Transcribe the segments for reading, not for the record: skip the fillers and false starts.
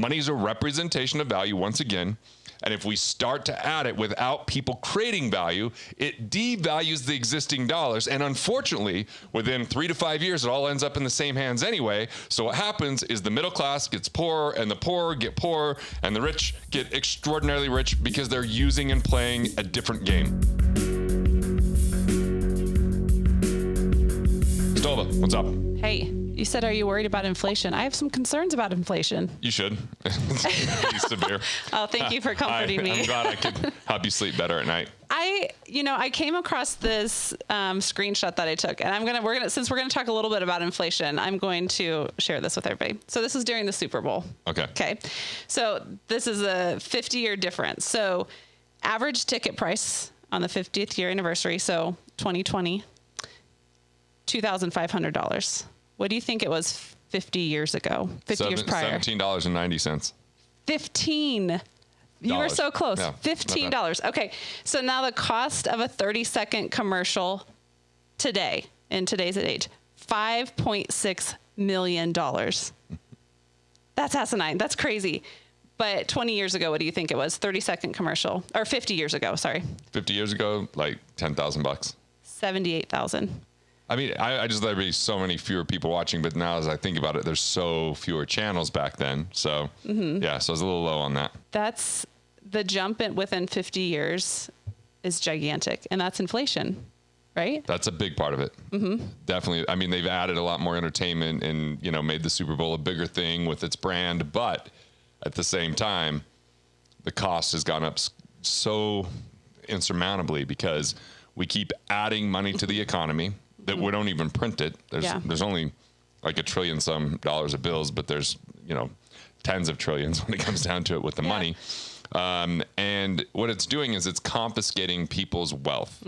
Money is a representation of value once again. And if we start to add it without people creating value, it devalues the existing dollars. And unfortunately, within 3 to 5 years, it all ends up in the same hands anyway. So what happens is the middle class gets poorer, and the poor get poorer, and the rich get extraordinarily rich because they're using and playing a different game. Stova, what's up? Hey. You said, are you worried about inflation? I have some concerns about inflation. You should. It's severe. Oh, thank you for comforting me. I'm glad I could help you sleep better at night. I came across this screenshot that I took, and since we're gonna talk a little bit about inflation, I'm going to share this with everybody. So this is during the Super Bowl. Okay. So this is a 50-year difference. So average ticket price on the 50th year anniversary, so 2020, $2,500. What do you think it was 50 years ago? 50 years prior. $17.90. 15. You were so close. Yeah, $15. Okay. So now the cost of a 30-second commercial today, in today's age, $5.6 million. That's asinine. That's crazy. But 20 years ago, what do you think it was? 30-second commercial. Or 50 years ago, sorry. 50 years ago, like $10,000 bucks. 78,000. I mean, I just thought there'd be so many fewer people watching, but now as I think about it, there's so fewer channels back then. So, yeah, so I was a little low on that. That's the jump within 50 years is gigantic, and that's inflation, right? That's a big part of it. Definitely. I mean, they've added a lot more entertainment and, made the Super Bowl a bigger thing with its brand, but at the same time, the cost has gone up so insurmountably because we keep adding money to the economy. That we don't even print it. There's only like $1 trillion some dollars of bills, but there's tens of trillions when it comes down to it with the money. And what it's doing is it's confiscating people's wealth.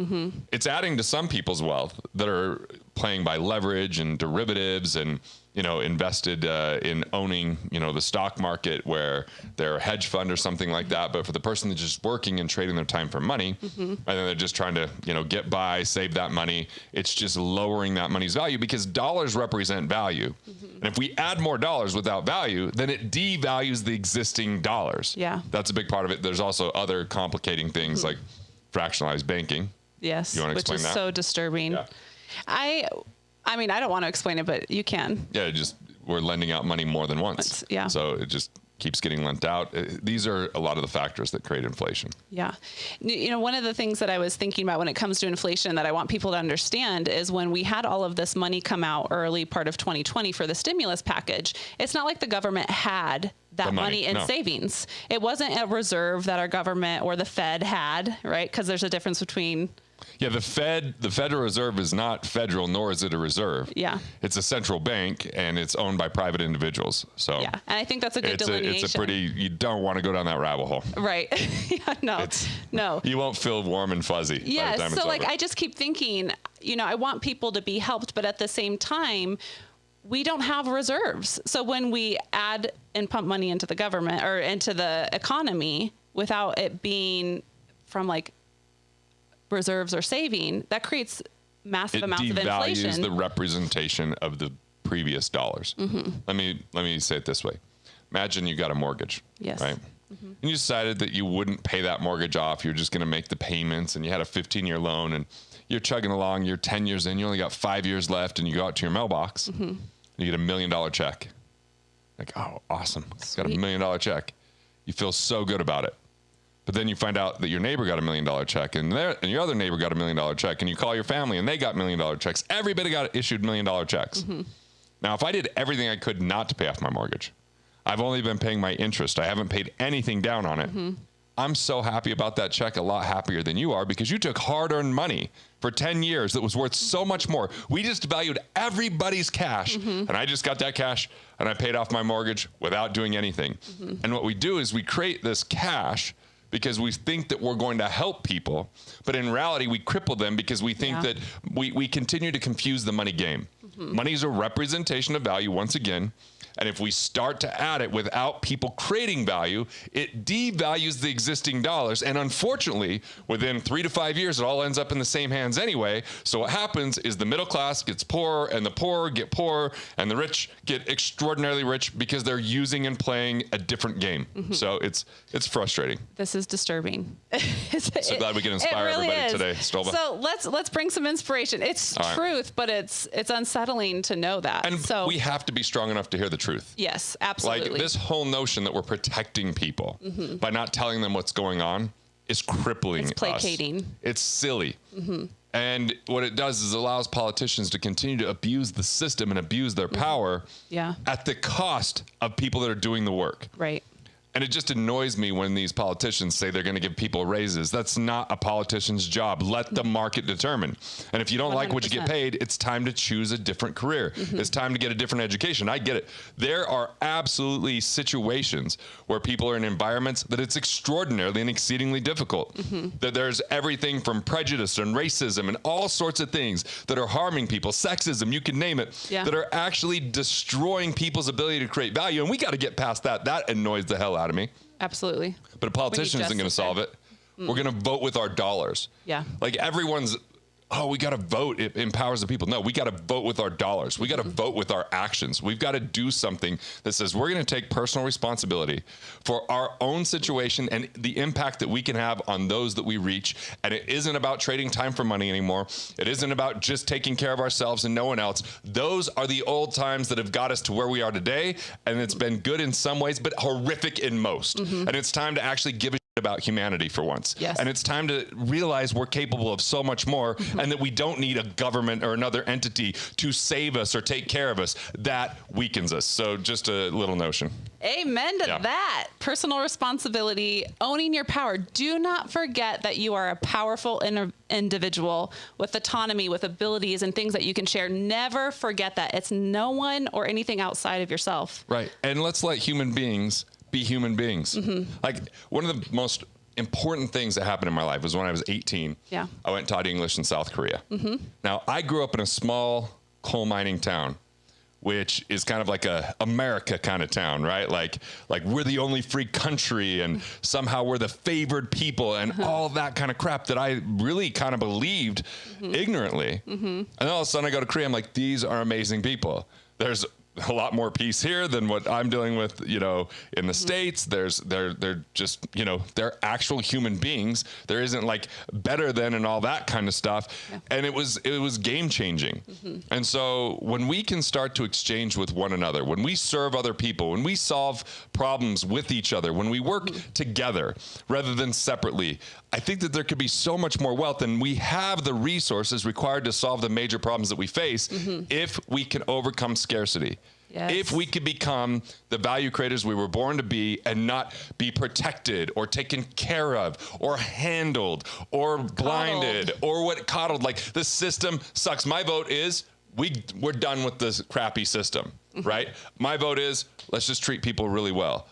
It's adding to some people's wealth that are playing by leverage and derivatives and invested in owning the stock market where they're a hedge fund or something like that. But for the person that's just working and trading their time for money, and then they're just trying to get by, save that money, it's just lowering that money's value because dollars represent value. And if we add more dollars without value, then it devalues the existing dollars. Yeah, that's a big part of it. There's also other complicating things like fractionalized banking. Yes, you want to which explain is that? so disturbing. Yeah. I mean, I don't want to explain it, but you can. Yeah, we're lending out money more than once. Yeah. So it just keeps getting lent out. These are a lot of the factors that create inflation. Yeah. One of the things that I was thinking about when it comes to inflation that I want people to understand is when we had all of this money come out early part of 2020 for the stimulus package, it's not like the government had that money in savings. It wasn't a reserve that our government or the Fed had, right? Because there's a difference between... Yeah, the Federal Reserve is not federal, nor is it a reserve. Yeah. It's a central bank, and it's owned by private individuals. So yeah, and I think that's a good delineation. It's a pretty, you don't want to go down that rabbit hole. Right. Yeah, no. You won't feel warm and fuzzy by the time it's over. I just keep thinking, I want people to be helped, but at the same time, we don't have reserves. So when we add and pump money into the government or into the economy without it being from reserves or saving, that creates massive amounts of inflation. It devalues the representation of the previous dollars. Let me say it this way. Imagine you got a mortgage, yes, right? And you decided that you wouldn't pay that mortgage off. You're just going to make the payments, and you had a 15-year loan, and you're chugging along. You're 10 years in. You only got 5 years left, and you go out to your mailbox, and you get $1 million check. Like, oh, awesome! Got $1 million check. You feel so good about it. But then you find out that your neighbor got $1 million check, and your other neighbor got $1 million check, and you call your family, and they got $1 million checks. Everybody got issued $1 million checks. Now, if I did everything I could not to pay off my mortgage, I've only been paying my interest. I haven't paid anything down on it. I'm so happy about that check, a lot happier than you are, because you took hard-earned money for 10 years that was worth so much more. We just valued everybody's cash, and I just got that cash, and I paid off my mortgage without doing anything. And what we do is we create this cash because we think that we're going to help people, but in reality, we cripple them because we think that we continue to confuse the money game. Money is a representation of value once again, And if we start to add it without people creating value, it devalues the existing dollars. And unfortunately, within 3 to 5 years, it all ends up in the same hands anyway. So what happens is the middle class gets poorer, and the poor get poorer, and the rich get extraordinarily rich because they're using and playing a different game. So it's frustrating. This is disturbing. So glad we can inspire everybody today, Stolba. So let's bring some inspiration. It's truth, but it's unsettling to know that. And so we have to be strong enough to hear the truth. Yes, absolutely. Like this whole notion that we're protecting people by not telling them what's going on is crippling It's placating. us. It's silly. And what it does is allows politicians to continue to abuse the system and abuse their power at the cost of people that are doing the work. Right. And it just annoys me when these politicians say they're going to give people raises. That's not a politician's job. Let the market determine. And if you don't 100%. Like what you get paid, it's time to choose a different career. It's time to get a different education. I get it. There are absolutely situations where people are in environments that it's extraordinarily and exceedingly difficult. That there's everything from prejudice and racism and all sorts of things that are harming people, sexism, you can name it, that are actually destroying people's ability to create value. And we got to get past that. That annoys the hell out of me. Absolutely. But a politician isn't going to solve it. We're going to vote with our dollars. Yeah. Like everyone's, oh, we got to vote. It empowers the people. No, we got to vote with our dollars. We got to vote with our actions. We've got to do something that says we're going to take personal responsibility for our own situation and the impact that we can have on those that we reach. And it isn't about trading time for money anymore. It isn't about just taking care of ourselves and no one else. Those are the old times that have got us to where we are today. And it's been good in some ways, but horrific in most. And it's time to actually give a about humanity for once. Yes. And it's time to realize we're capable of so much more and that we don't need a government or another entity to save us or take care of us. That weakens us. So just a little notion. Amen to that. Personal responsibility, owning your power. Do not forget that you are a powerful individual with autonomy, with abilities and things that you can share. Never forget that. It's no one or anything outside of yourself. Right. And let's let human beings be human beings. Like one of the most important things that happened in my life was when I was 18. I went and taught English in South Korea. Now I grew up in a small coal mining town, which is kind of like a America kind of town, right? Like we're the only free country and somehow we're the favored people and all that kind of crap that I really kind of believed ignorantly. And then all of a sudden I go to Korea, I'm like, these are amazing people. There's a lot more peace here than what I'm dealing with, you know, in the States. They're just, you know, they're actual human beings. There isn't like better than and all that kind of stuff. And it was game changing. And so when we can start to exchange with one another, when we serve other people, when we solve problems with each other, when we work together rather than separately, I think that there could be so much more wealth, and we have the resources required to solve the major problems that we face if we can overcome scarcity. If we could become the value creators we were born to be and not be protected or taken care of or handled or blinded or coddled. Like the system sucks. My vote is we're done with this crappy system, right? My vote is let's just treat people really well.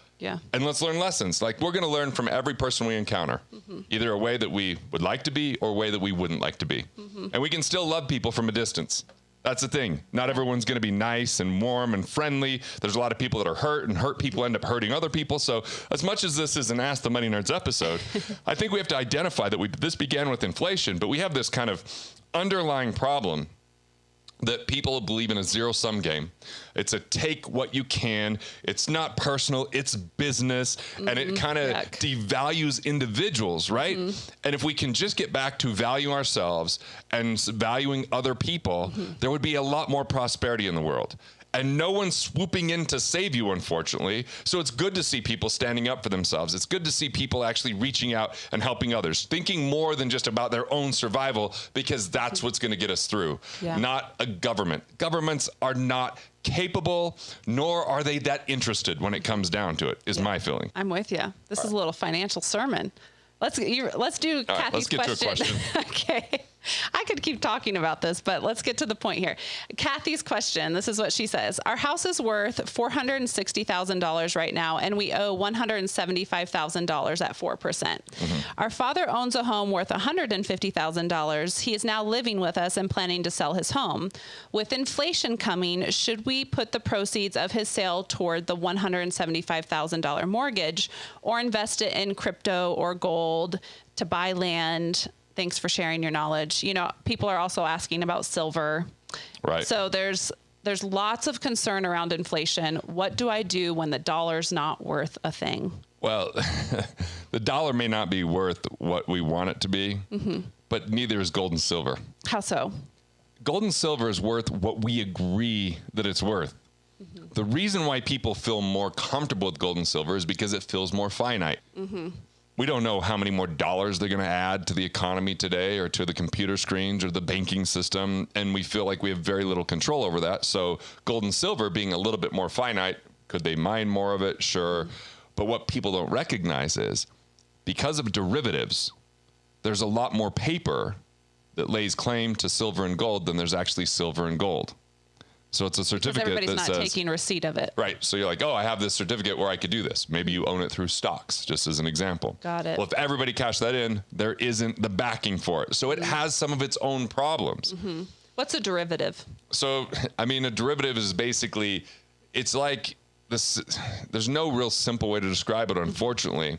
And let's learn lessons. Like we're going to learn from every person we encounter, either a way that we would like to be or a way that we wouldn't like to be. And we can still love people from a distance. That's the thing. Not everyone's going to be nice and warm and friendly. There's a lot of people that are hurt, and hurt people end up hurting other people. So as much as this is an Ask the Money Nerds episode, I think we have to identify that this began with inflation, but we have this kind of underlying problem that people believe in a zero-sum game. It's a take what you can. It's not personal. It's business. And it kind of devalues individuals, right? And if we can just get back to value ourselves and valuing other people, there would be a lot more prosperity in the world. And no one's swooping in to save you, unfortunately. So it's good to see people standing up for themselves. It's good to see people actually reaching out and helping others, thinking more than just about their own survival, because that's what's going to get us through, not a government. Governments are not capable, nor are they that interested when it comes down to it, is my feeling. I'm with you. This is a little financial sermon. Let's do Kathy's let's get question. to a question. Okay. I could keep talking about this, but let's get to the point here. Kathy's question, this is what she says. Our house is worth $460,000 right now, and we owe $175,000 at 4%. Our father owns a home worth $150,000. He is now living with us and planning to sell his home. With inflation coming, should we put the proceeds of his sale toward the $175,000 mortgage or invest it in crypto or gold to buy land? Thanks for sharing your knowledge. You know, people are also asking about silver. Right. So there's lots of concern around inflation. What do I do when the dollar's not worth a thing? Well, the dollar may not be worth what we want it to be, but neither is gold and silver. How so? Gold and silver is worth what we agree that it's worth. The reason why people feel more comfortable with gold and silver is because it feels more finite. We don't know how many more dollars they're going to add to the economy today or to the computer screens or the banking system, and we feel like we have very little control over that. So gold and silver being a little bit more finite, could they mine more of it? Sure. But what people don't recognize is because of derivatives, there's a lot more paper that lays claim to silver and gold than there's actually silver and gold. So it's a certificate that says... Everybody's not taking receipt of it. Right. So you're like, oh, I have this certificate where I could do this. Maybe you own it through stocks, just as an example. Got it. Well, if everybody cashed that in, there isn't the backing for it. So it has some of its own problems. What's a derivative? So, I mean, a derivative is basically, it's like this, there's no real simple way to describe it, unfortunately.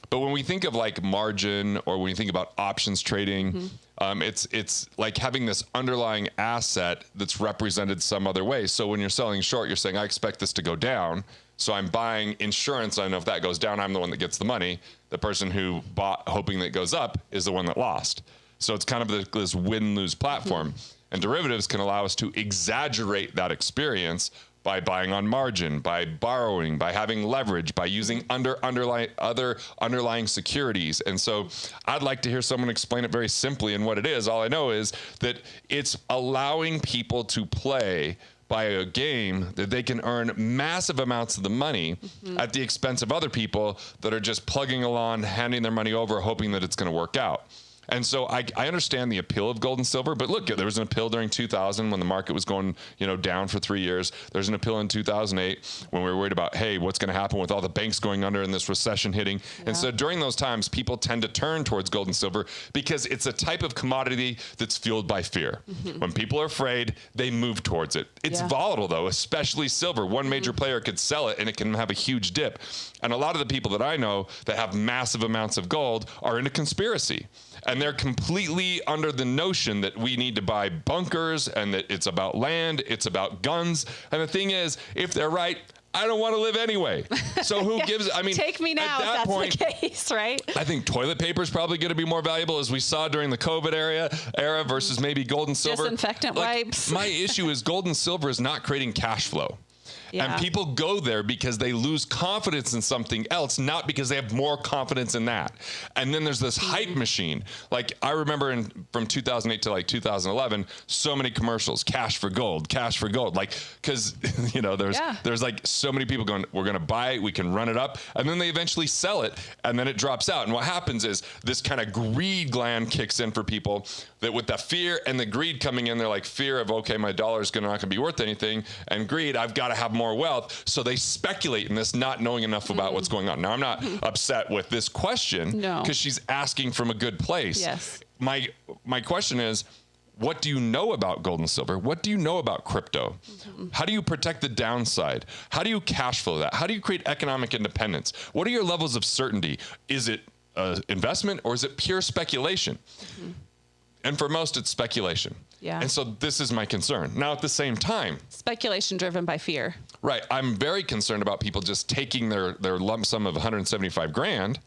But when we think of like margin or when you think about options trading, it's like having this underlying asset that's represented some other way. So when you're selling short, you're saying, I expect this to go down. So I'm buying insurance. I know if that goes down, I'm the one that gets the money. The person who bought hoping that it goes up is the one that lost. So it's kind of this win-lose platform. And derivatives can allow us to exaggerate that experience by buying on margin, by borrowing, by having leverage, by using other underlying securities. And so I'd like to hear someone explain it very simply. And what it is, all I know is that it's allowing people to play by a game that they can earn massive amounts of the money at the expense of other people that are just plugging along, handing their money over, hoping that it's going to work out. And so I understand the appeal of gold and silver, but look, there was an appeal during 2000 when the market was going, down for 3 years. There's an appeal in 2008 when we were worried about, hey, what's going to happen with all the banks going under and this recession hitting. Yeah. And so during those times, people tend to turn towards gold and silver because it's a type of commodity that's fueled by fear. When people are afraid, they move towards it. It's volatile, though, especially silver. One major player could sell it and it can have a huge dip. And a lot of the people that I know that have massive amounts of gold are in a conspiracy. And they're completely under the notion that we need to buy bunkers and that it's about land, it's about guns. And the thing is, if they're right, I don't want to live anyway. So who gives, take me now if that's point, the case, right? I think toilet paper is probably going to be more valuable, as we saw during the COVID era versus maybe gold and silver. Disinfectant wipes. My issue is gold and silver is not creating cash flow. Yeah. And people go there because they lose confidence in something else, not because they have more confidence in that. And then there's this hype machine. Like I remember from 2008 to like 2011, so many commercials, cash for gold. Like, cause there's like so many people going, we're going to buy it. We can run it up. And then they eventually sell it and then it drops out. And what happens is this kind of greed gland kicks in for people that with the fear and the greed coming in, they're like fear of, okay, my dollar is not going to be worth anything. And greed, I've got to have more wealth. So they speculate in this, not knowing enough about what's going on. Now, I'm not upset with this question because she's asking from a good place. Yes. My question is, what do you know about gold and silver? What do you know about crypto? How do you protect the downside? How do you cash flow that? How do you create economic independence? What are your levels of certainty? Is it investment or is it pure speculation? And for most, it's speculation. Yeah. And so this is my concern. Now, at the same time, speculation driven by fear. Right. I'm very concerned about people just taking their lump sum of $175,000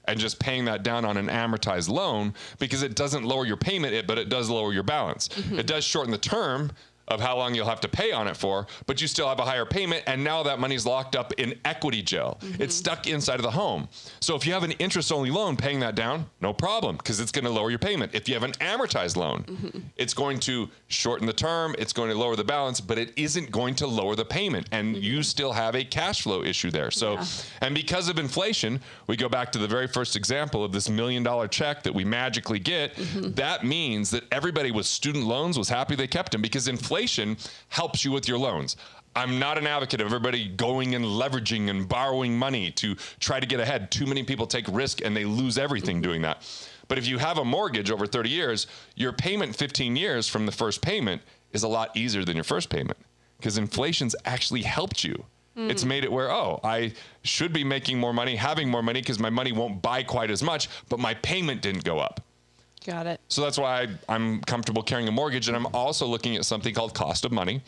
and just paying that down on an amortized loan because it doesn't lower your payment, but it does lower your balance. It does shorten the term of how long you'll have to pay on it for, but you still have a higher payment, and now that money's locked up in equity jail. It's stuck inside of the home. So if you have an interest-only loan, paying that down, no problem, because it's going to lower your payment. If you have an amortized loan, it's going to shorten the term, it's going to lower the balance, but it isn't going to lower the payment, and you still have a cash flow issue there. So, and because of inflation, we go back to the very first example of this $1 million check that we magically get. That means that everybody with student loans was happy they kept them, because inflation helps you with your loans. I'm not an advocate of everybody going and leveraging and borrowing money to try to get ahead. Too many people take risk and they lose everything doing that. But if you have a mortgage over 30 years, your payment 15 years from the first payment is a lot easier than your first payment, because inflation's actually helped you. It's made it where, oh, I should be making more money, having more money, because my money won't buy quite as much, but my payment didn't go up. Got it. So that's why I'm comfortable carrying a mortgage, and I'm also looking at something called cost of money.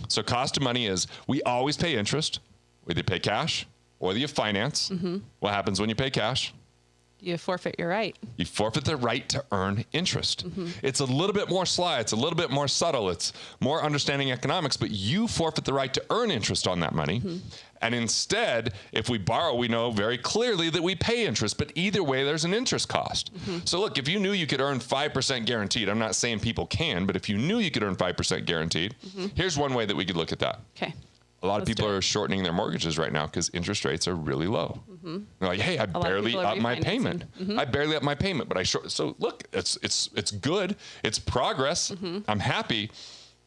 So cost of money is, we always pay interest, whether you pay cash or whether you finance. What happens when you pay cash? You forfeit your right. You forfeit the right to earn interest. It's a little bit more sly. It's a little bit more subtle. It's more understanding economics, but you forfeit the right to earn interest on that money. And instead, if we borrow, we know very clearly that we pay interest, but either way, there's an interest cost. So look, if you knew you could earn 5% guaranteed, I'm not saying people can, but if you knew you could earn 5% guaranteed, here's one way that we could look at that. Okay. A lot of people are shortening their mortgages right now because interest rates are really low. They're like, hey, I barely up my payment. I barely up my payment, but I short. So look, it's good. It's progress. I'm happy.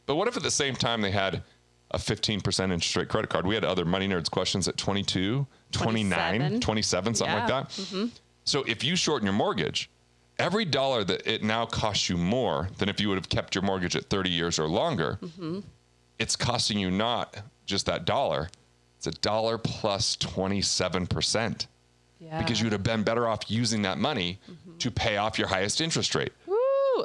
But what if at the same time they had a 15% interest rate credit card? We had other Money Nerds questions at 22, 29, 27, something like that. So if you shorten your mortgage, every dollar that it now costs you more than if you would have kept your mortgage at 30 years or longer, it's costing you not just that dollar, it's $1 plus 27%. Because you would have been better off using that money to pay off your highest interest rate. Woo,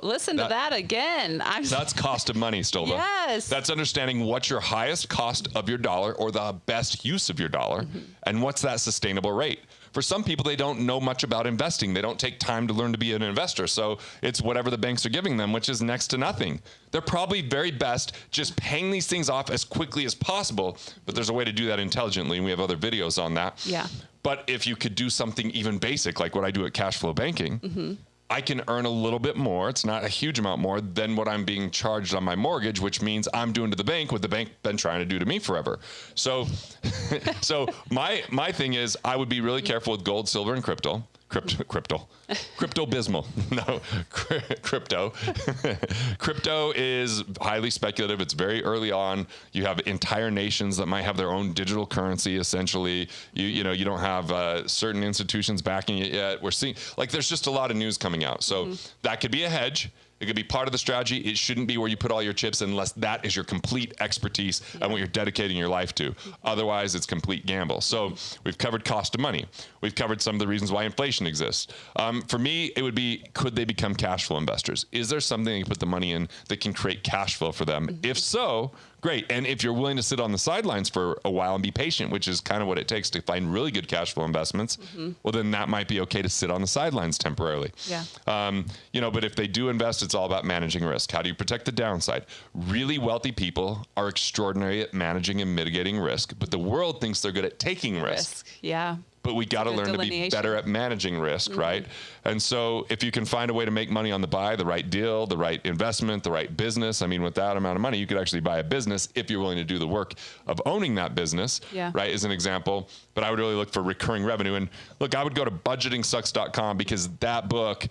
listen to that again. That's cost of money, Stova. Yes. That's understanding what's your highest cost of your dollar, or the best use of your dollar, and what's that sustainable rate. For some people, they don't know much about investing. They don't take time to learn to be an investor. So it's whatever the banks are giving them, which is next to nothing. They're probably very best just paying these things off as quickly as possible. But there's a way to do that intelligently, and we have other videos on that. But if you could do something even basic, like what I do at Cash Flow Banking, I can earn a little bit more. It's not a huge amount more than what I'm being charged on my mortgage, which means I'm doing to the bank what the bank been trying to do to me forever. So, my thing is, I would be really careful with gold, silver, and crypto. Crypto-bismal. No, crypto. Crypto is highly speculative. It's very early on. You have entire nations that might have their own digital currency, essentially. You don't have certain institutions backing it yet. We're seeing, like, there's just a lot of news coming out. So that could be a hedge. It could be part of the strategy. It shouldn't be where you put all your chips unless that is your complete expertise and what you're dedicating your life to. Otherwise, it's complete gamble. So we've covered cost of money. We've covered some of the reasons why inflation exists. For me, it would be, could they become cash flow investors? Is there something they can put the money in that can create cash flow for them? If so, great. And if you're willing to sit on the sidelines for a while and be patient, which is kind of what it takes to find really good cash flow investments, well, then that might be okay to sit on the sidelines temporarily. But if they do invest, it's all about managing risk. How do you protect the downside? Really wealthy people are extraordinary at managing and mitigating risk, but the world thinks they're good at taking risk. But we got to learn to be better at managing risk, right? And so if you can find a way to make money on the buy, the right deal, the right investment, the right business, I mean, with that amount of money, you could actually buy a business if you're willing to do the work of owning that business, right, as an example. But I would really look for recurring revenue. And look, I would go to budgetingsucks.com, because that book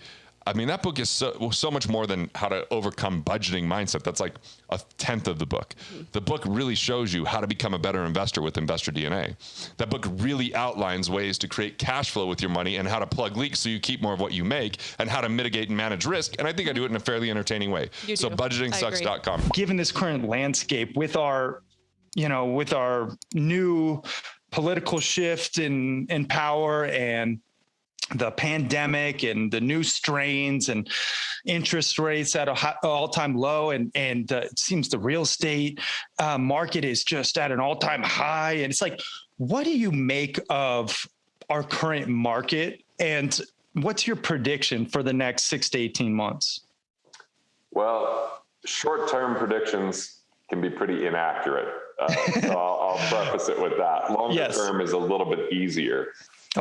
is so much more than how to overcome budgeting mindset. That's like a tenth of the book. The book really shows you how to become a better investor with Investor DNA. That book really outlines ways to create cash flow with your money and how to plug leaks so you keep more of what you make, and how to mitigate and manage risk. And I think I do it in a fairly entertaining way. So budgetingsucks.com. Given this current landscape with our new political shift in power, and the pandemic and the new strains and interest rates at an all-time low, and it seems the real estate market is just at an all-time high. And it's like, what do you make of our current market, and what's your prediction for the next 6 to 18 months? Well, short-term predictions, can be pretty inaccurate. So I'll preface it with that. Longer term is a little bit easier,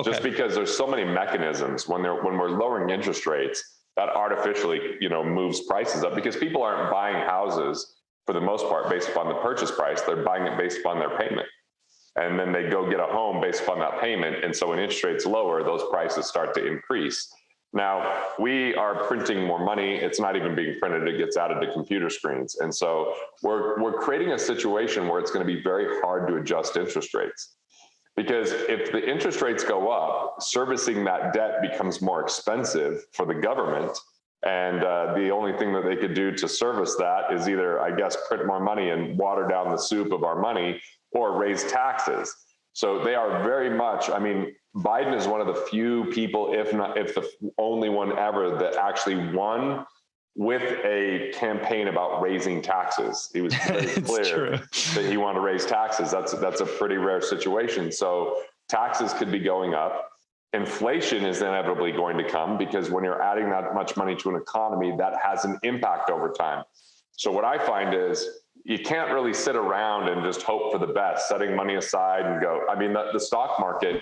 just because there's so many mechanisms when we're lowering interest rates that artificially, moves prices up, because people aren't buying houses for the most part based upon the purchase price. They're buying it based upon their payment. And then they go get a home based upon that payment. And so when interest rates lower, those prices start to increase. Now, we are printing more money. It's not even being printed. It gets added to computer screens. And so we're creating a situation where it's going to be very hard to adjust interest rates. Because if the interest rates go up, servicing that debt becomes more expensive for the government. And the only thing that they could do to service that is either, I guess, print more money and water down the soup of our money, or raise taxes. So they are very much, Biden is one of the few people, if the only one ever, that actually won with a campaign about raising taxes. He was very clear that he wanted to raise taxes. That's a pretty rare situation. So taxes could be going up. Inflation is inevitably going to come, because when you're adding that much money to an economy, that has an impact over time. So what I find is, you can't really sit around and just hope for the best, setting money aside and go. The stock market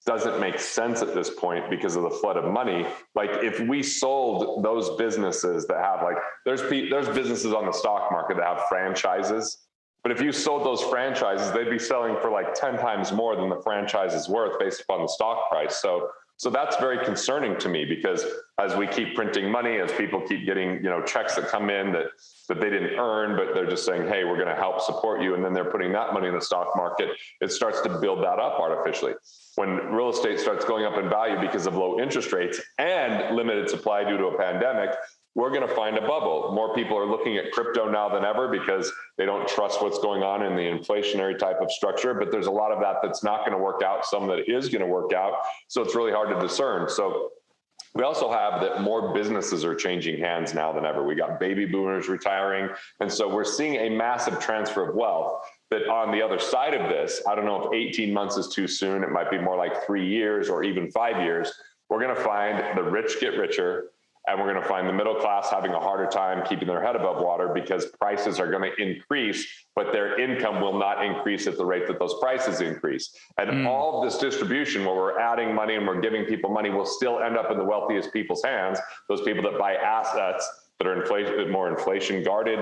doesn't make sense at this point because of the flood of money. Like, if we sold those businesses that have, there's businesses on the stock market that have franchises, but if you sold those franchises, they'd be selling for 10 times more than the franchise is worth based upon the stock price. So that's very concerning to me, because as we keep printing money, as people keep getting, checks that come in that they didn't earn, but they're just saying, hey, we're going to help support you. And then they're putting that money in the stock market. It starts to build that up artificially. When real estate starts going up in value because of low interest rates and limited supply due to a pandemic, we're going to find a bubble. More people are looking at crypto now than ever because they don't trust what's going on in the inflationary type of structure. But there's a lot of that that's not going to work out, some that is going to work out. So it's really hard to discern. So we also have that more businesses are changing hands now than ever. We got baby boomers retiring. And so we're seeing a massive transfer of wealth that on the other side of this, I don't know if 18 months is too soon. It might be more like 3 years or even 5 years. We're going to find the rich get richer, and we're going to find the middle class having a harder time keeping their head above water, because prices are going to increase, but their income will not increase at the rate that those prices increase. And all of this distribution, where we're adding money and we're giving people money, will still end up in the wealthiest people's hands, those people that buy assets that are more inflation guarded,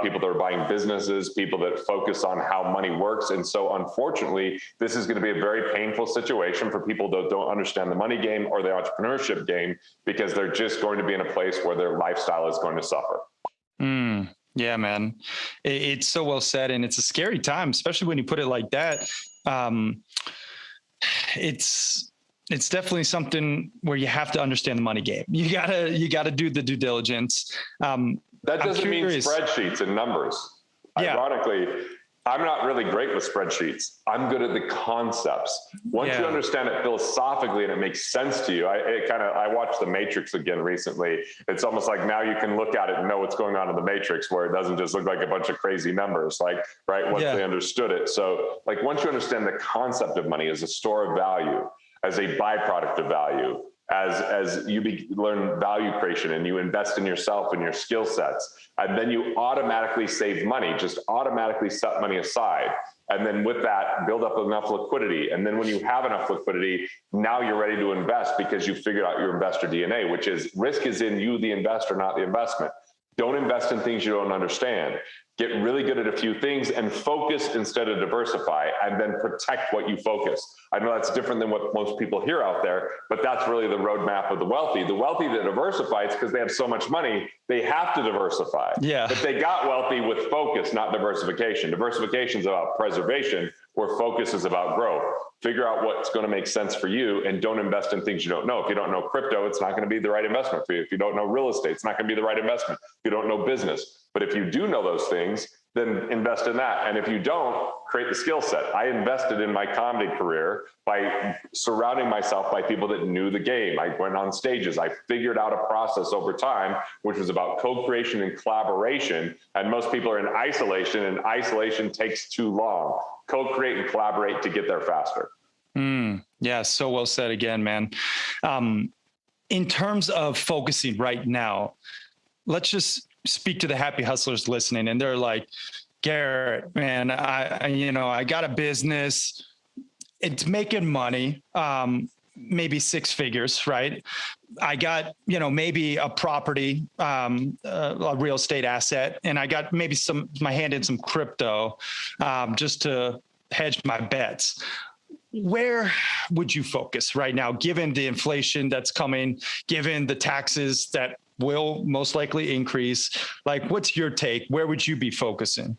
people that are buying businesses, people that focus on how money works. And so unfortunately, this is going to be a very painful situation for people that don't understand the money game or the entrepreneurship game, because they're just going to be in a place where their lifestyle is going to suffer. Yeah, man. It's so well said. And it's a scary time, especially when you put it like that. It's definitely something where you have to understand the money game. You gotta do the due diligence. That doesn't mean spreadsheets and numbers. Yeah. Ironically, I'm not really great with spreadsheets. I'm good at the concepts. Once you understand it philosophically and it makes sense to you, I watched The Matrix again recently. It's almost like now you can look at it and know what's going on in the Matrix, where it doesn't just look like a bunch of crazy numbers, once they understood it. So once you understand the concept of money as a store of value, as a byproduct of value, as you learn value creation and you invest in yourself and your skill sets, and then you automatically save money, just automatically set money aside. And then with that, build up enough liquidity. And then when you have enough liquidity, now you're ready to invest, because you figured out your investor DNA, which is risk is in you, the investor, not the investment. Don't invest in things you don't understand. Get really good at a few things and focus instead of diversify, and then protect what you focus. I know that's different than what most people hear out there, but that's really the roadmap of the wealthy. The wealthy that diversify, it's because they have so much money, they have to diversify. Yeah. But they got wealthy with focus, not diversification. Diversification is about preservation, where focus is about growth. Figure out what's going to make sense for you, and don't invest in things you don't know. If you don't know crypto, it's not going to be the right investment for you. If you don't know real estate, it's not going to be the right investment. If you don't know business. But if you do know those things, then invest in that. And if you don't, create the skill set. I invested in my comedy career by surrounding myself by people that knew the game. I went on stages. I figured out a process over time, which was about co-creation and collaboration. And most people are in isolation, and isolation takes too long. Co-create and collaborate to get there faster. Yeah, so well said again, man. In terms of focusing right now, let's just speak to the happy hustlers listening, and they're like, Garrett, man, I got a business. It's making money, maybe six figures, right? I got, maybe a property, a real estate asset, and I got maybe my hand in some crypto, just to hedge my bets. Where would you focus right now, given the inflation that's coming, given the taxes that will most likely increase? Like, what's your take? Where would you be focusing?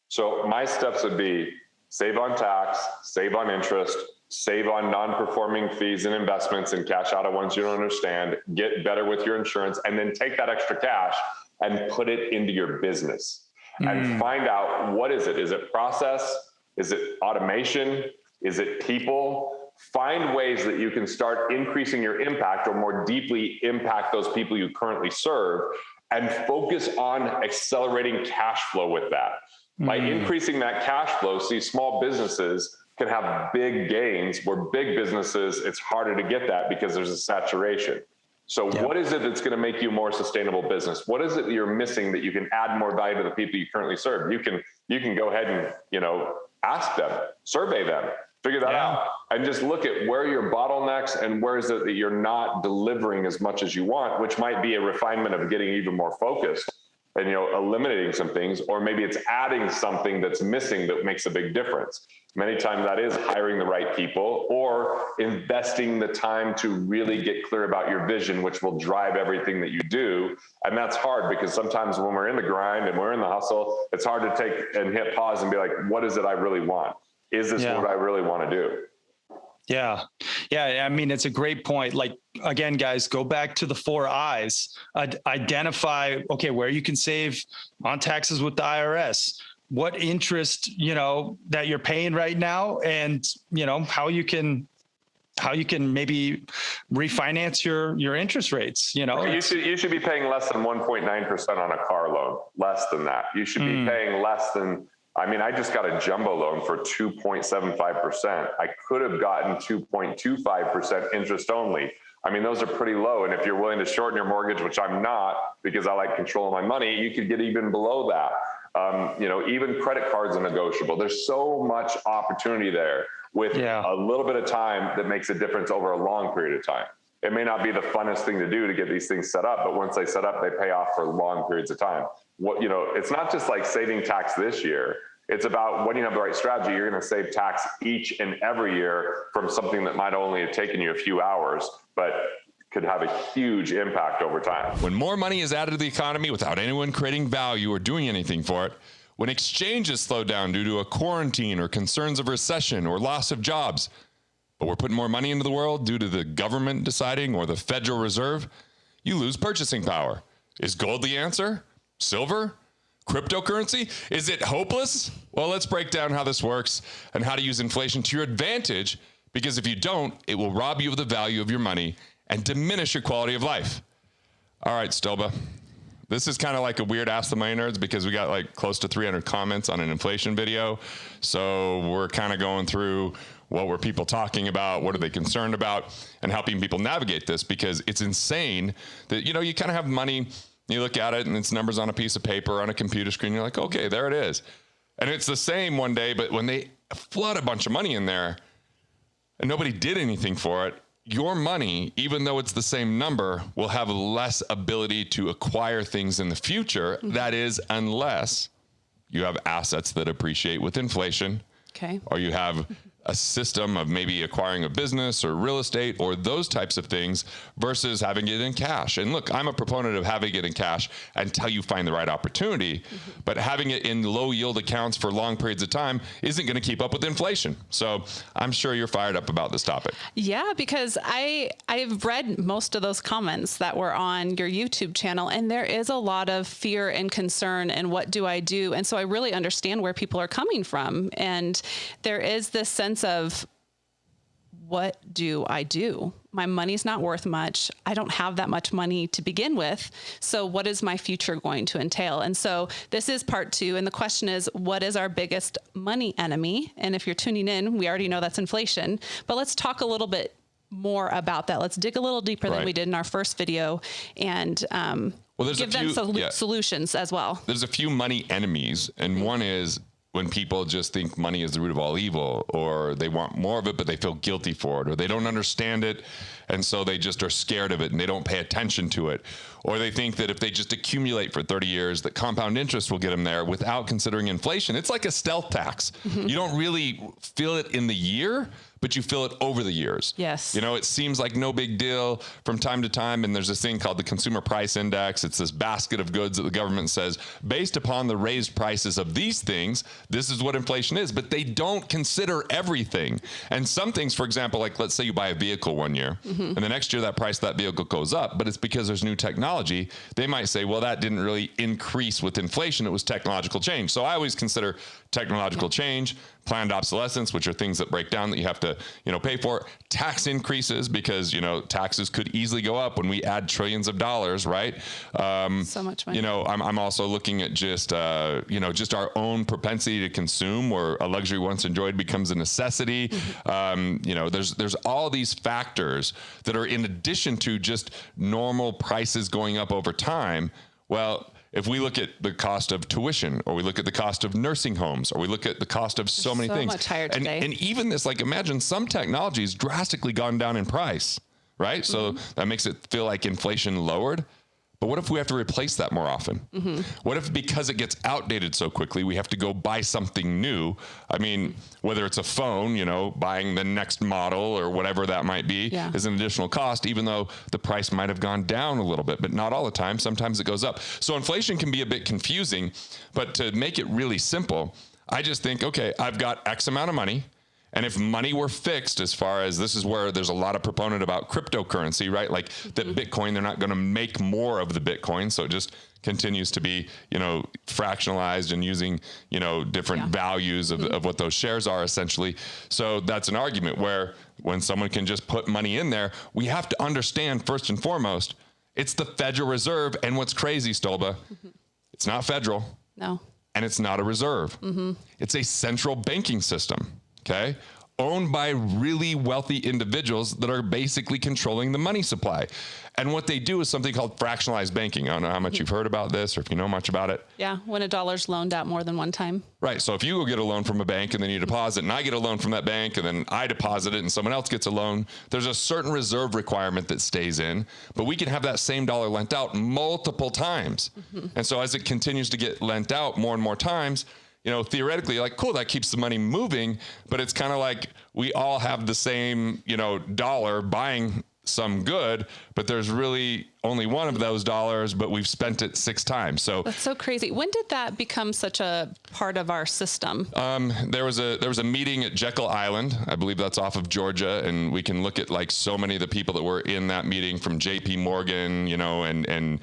So my steps would be save on tax, save on interest, save on non-performing fees and investments and cash out of ones you don't understand, get better with your insurance, and then take that extra cash and put it into your business and find out, what is it? Is it process? Is it automation? Is it people? Find ways that you can start increasing your impact or more deeply impact those people you currently serve, and focus on accelerating cash flow with that. By increasing that cash flow, see, small businesses can have big gains, where big businesses, it's harder to get that because there's a saturation. So what is it that's going to make you a more sustainable business? What is it that you're missing that you can add more value to the people you currently serve? You can go ahead and, ask them, survey them, figure that out, and just look at where your bottlenecks and where is it that you're not delivering as much as you want, which might be a refinement of getting even more focused and, eliminating some things, or maybe it's adding something that's missing that makes a big difference. Many times that is hiring the right people or investing the time to really get clear about your vision, which will drive everything that you do. And that's hard, because sometimes when we're in the grind and we're in the hustle, it's hard to take and hit pause and be like, what is it I really want? Is this what I really want to do? Yeah. I mean, it's a great point. Like, again, guys, go back to the 4 I's. Identify, okay, where you can save on taxes with the IRS, what interest, that you're paying right now, and, how you can maybe refinance your interest rates. You should be paying less than 1.9% on a car loan, less than that. You should be paying less than, I just got a jumbo loan for 2.75%. I could have gotten 2.25% interest only. Those are pretty low. And if you're willing to shorten your mortgage, which I'm not, because I like control of my money, you could get even below that. Even credit cards are negotiable. There's so much opportunity there with a little bit of time that makes a difference over a long period of time. It may not be the funnest thing to do to get these things set up, but once they set up, they pay off for long periods of time. It's not just like saving tax this year. It's about, when you have the right strategy, you're going to save tax each and every year from something that might only have taken you a few hours, but could have a huge impact over time. When more money is added to the economy without anyone creating value or doing anything for it, when exchanges slow down due to a quarantine or concerns of recession or loss of jobs, but we're putting more money into the world due to the government deciding or the Federal Reserve, you lose purchasing power. Is gold the answer? Silver? Cryptocurrency? Is it hopeless? Well, let's break down how this works and how to use inflation to your advantage, because if you don't, it will rob you of the value of your money and diminish your quality of life. All right, Stoba. This is kind of like a weird Ask the Money Nerds, because we got like close to 300 comments on an inflation video. So we're kind of going through, what were people talking about? What are they concerned about? And helping people navigate this, because it's insane that, you kind of have money, you look at it and it's numbers on a piece of paper on a computer screen. You're like, okay, there it is. And it's the same one day, but when they flood a bunch of money in there and nobody did anything for it, your money, even though it's the same number, will have less ability to acquire things in the future. That is, unless you have assets that appreciate with inflation. Okay. Or you have a system of maybe acquiring a business or real estate or those types of things versus having it in cash. And look, I'm a proponent of having it in cash until you find the right opportunity, but having it in low yield accounts for long periods of time isn't going to keep up with inflation. So I'm sure you're fired up about this topic. Yeah, because I've read most of those comments that were on your YouTube channel, and there is a lot of fear and concern and what do I do? And so I really understand where people are coming from. And there is this sense of, what do I do? My money's not worth much. I don't have that much money to begin with. So what is my future going to entail? And so this is part 2. And the question is, what is our biggest money enemy? And if you're tuning in, we already know that's inflation, but let's talk a little bit more about that. Let's dig a little deeper than we did in our first video. And Well, there's give them solutions as well. There's a few money enemies, and one is when people just think money is the root of all evil, or they want more of it, but they feel guilty for it, or they don't understand it, and so they just are scared of it and they don't pay attention to it. Or they think that if they just accumulate for 30 years, that compound interest will get them there without considering inflation. It's like a stealth tax. You don't really feel it in the year, but you feel it over the years. Yes. You know, it seems like no big deal from time to time. And there's this thing called the Consumer Price Index. It's this basket of goods that the government says, based upon the raised prices of these things, this is what inflation is. But they don't consider everything. And some things, for example, like let's say you buy a vehicle one year, and the next year that price of that vehicle goes up, but it's because there's new technology. They might say, well, that didn't really increase with inflation. It was technological change. So I always consider technological change, planned obsolescence, which are things that break down that you have to, pay for, tax increases, because, taxes could easily go up when we add trillions of dollars, right? So much money. I'm also looking at just our own propensity to consume, where a luxury once enjoyed becomes a necessity. There's all these factors that are in addition to just normal prices going up over time. Well, if we look at the cost of tuition, or we look at the cost of nursing homes, or we look at the cost of so many things, much higher today. And even this, like imagine some technology's drastically gone down in price, right? So that makes it feel like inflation lowered. But what if we have to replace that more often? What if, because it gets outdated so quickly, we have to go buy something new? I mean, whether it's a phone, buying the next model or whatever that might be is an additional cost, even though the price might have gone down a little bit, but not all the time. Sometimes it goes up. So inflation can be a bit confusing, but to make it really simple, I just think, okay, I've got X amount of money. And if money were fixed, as far as this is where there's a lot of proponent about cryptocurrency, right? Like that Bitcoin, they're not going to make more of the Bitcoin. So it just continues to be, fractionalized and using, different values of what those shares are essentially. So that's an argument where when someone can just put money in there, we have to understand first and foremost, it's the Federal Reserve. And what's crazy, Stolba, it's not federal. No. And it's not a reserve. It's a central banking system. Okay, owned by really wealthy individuals that are basically controlling the money supply. And what they do is something called fractionalized banking. I don't know how much you've heard about this or if you know much about it. Yeah, when a dollar's loaned out more than one time. Right. So if you go get a loan from a bank and then you deposit, and I get a loan from that bank and then I deposit it and someone else gets a loan, there's a certain reserve requirement that stays in, but we can have that same dollar lent out multiple times. And so as it continues to get lent out more and more times, theoretically, like, cool, that keeps the money moving, but it's kind of like we all have the same, dollar buying some good, but there's really only one of those dollars, but we've spent it 6 times. So that's so crazy. When did that become such a part of our system? There was a meeting at Jekyll Island. I believe that's off of Georgia. And we can look at like so many of the people that were in that meeting, from JP Morgan, and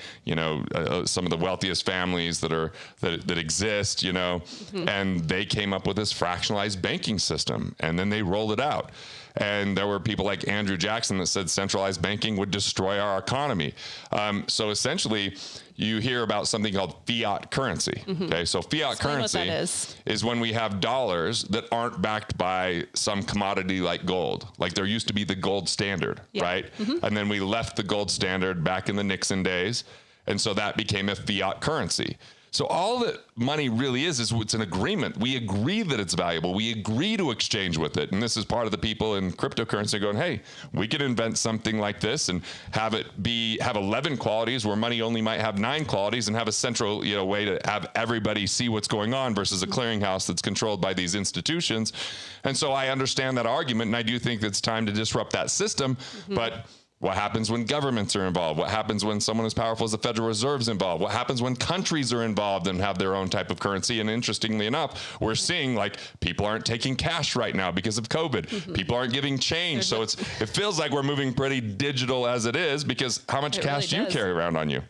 some of the wealthiest families that exist, and they came up with this fractionalized banking system, and then they rolled it out. And there were people like Andrew Jackson that said centralized banking would destroy our economy. So essentially, you hear about something called fiat currency. Okay, so fiat currency is when we have dollars that aren't backed by some commodity like gold. Like there used to be the gold standard, right? And then we left the gold standard back in the Nixon days. And so that became a fiat currency. So all that money really is it's an agreement. We agree that it's valuable. We agree to exchange with it. And this is part of the people in cryptocurrency going, hey, we could invent something like this and have 11 qualities where money only might have 9 qualities, and have a central way to have everybody see what's going on, versus a clearinghouse that's controlled by these institutions. And so I understand that argument, and I do think it's time to disrupt that system. But what happens when governments are involved? What happens when someone as powerful as the Federal Reserve is involved? What happens when countries are involved and have their own type of currency? And interestingly enough, we're seeing like people aren't taking cash right now because of COVID. People aren't giving change. So it feels like we're moving pretty digital as it is, because how much cash do you carry around on you?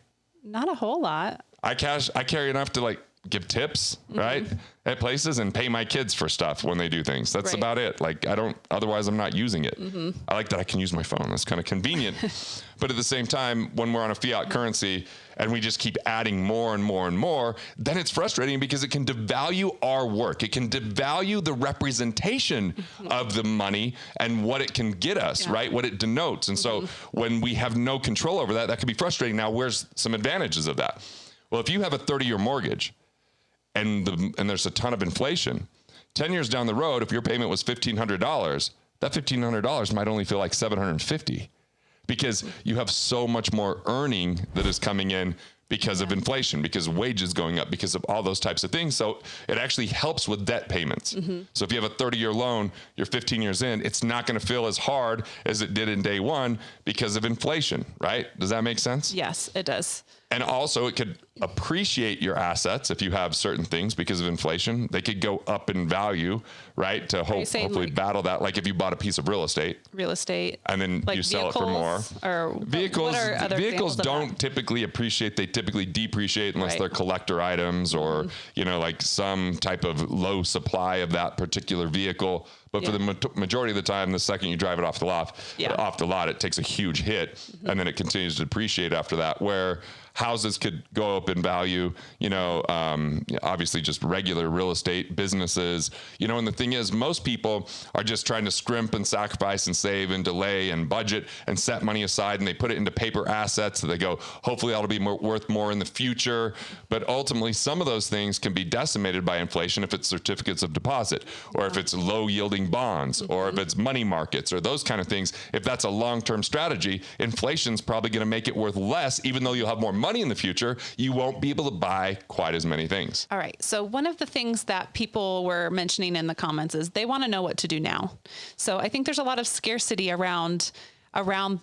Not a whole lot. I carry enough to like give tips, right, at places and pay my kids for stuff when they do things. That's about it. Like otherwise I'm not using it. I like that I can use my phone. That's kind of convenient. But at the same time, when we're on a fiat currency and we just keep adding more and more and more, then it's frustrating because it can devalue our work. It can devalue the representation of the money and what it can get us, right? What it denotes. And so when we have no control over that, that can be frustrating. Now, where's some advantages of that? Well, if you have a 30-year mortgage and there's a ton of inflation, 10 years down the road, if your payment was $1,500, that $1,500 might only feel like $750 because you have so much more earning that is coming in because of inflation, because wages going up, because of all those types of things. So it actually helps with debt payments. So if you have a 30-year loan, you're 15 years in, it's not going to feel as hard as it did in day one because of inflation, right? Does that make sense? Yes, it does. And also it could appreciate your assets if you have certain things because of inflation. They could go up in value, right? To hopefully battle that. Like if you bought a piece of real estate. And then like you sell it for more. Or vehicles don't typically appreciate. They typically depreciate unless they're collector items or, like some type of low supply of that particular vehicle. But for the majority of the time, the second you drive it off the lot, it takes a huge hit and then it continues to depreciate after that, where houses could go up in value, obviously just regular real estate businesses, and the thing is most people are just trying to scrimp and sacrifice and save and delay and budget and set money aside, and they put it into paper assets that they go, hopefully that'll be worth more in the future. But ultimately some of those things can be decimated by inflation if it's certificates of deposit or if it's low yielding bonds or if it's money markets or those kind of things. If that's a long-term strategy, inflation's probably going to make it worth less, even though you'll have more money in the future. You won't be able to buy quite as many things. All right. So one of the things that people were mentioning in the comments is they want to know what to do now. So I think there's a lot of scarcity around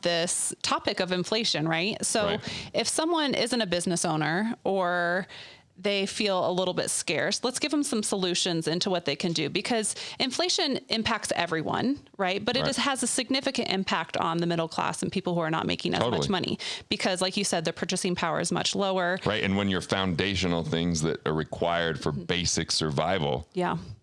this topic of inflation, right? So if someone isn't a business owner or they feel a little bit scarce, let's give them some solutions into what they can do, because inflation impacts everyone, right? But it has a significant impact on the middle class and people who are not making as much money, because like you said, their purchasing power is much lower. Right. And when your foundational things that are required for basic survival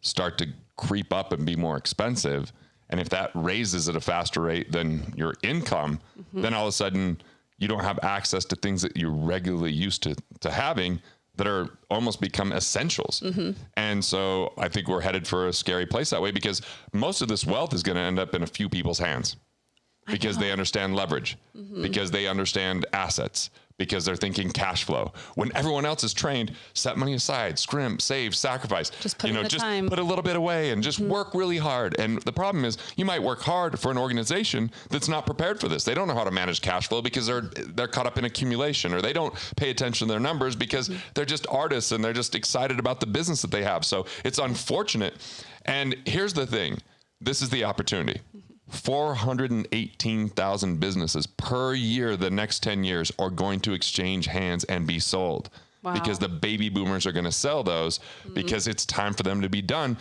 start to creep up and be more expensive, and if that raises at a faster rate than your income, then all of a sudden you don't have access to things that you're regularly used to having that are almost become essentials. And so I think we're headed for a scary place that way, because most of this wealth is going to end up in a few people's hands because they understand leverage, because they understand assets, because they're thinking cash flow. When everyone else is trained, set money aside, scrimp, save, sacrifice, just put put a little bit away and just work really hard. And the problem is you might work hard for an organization that's not prepared for this. They don't know how to manage cash flow because they're caught up in accumulation, or they don't pay attention to their numbers because they're just artists and they're just excited about the business that they have. So it's unfortunate. And here's the thing. This is the opportunity. 418,000 businesses per year the next 10 years are going to exchange hands and be sold because the baby boomers are going to sell those because it's time for them to be done.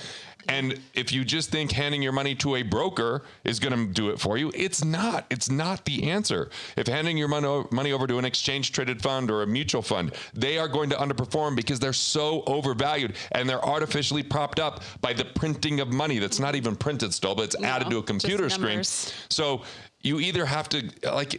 And if you just think handing your money to a broker is going to do it for you, it's not. It's not the answer. If handing your money over to an exchange traded fund or a mutual fund, they are going to underperform because they're so overvalued and they're artificially propped up by the printing of money that's not even printed still, but it's added to a computer screen. So you either have to,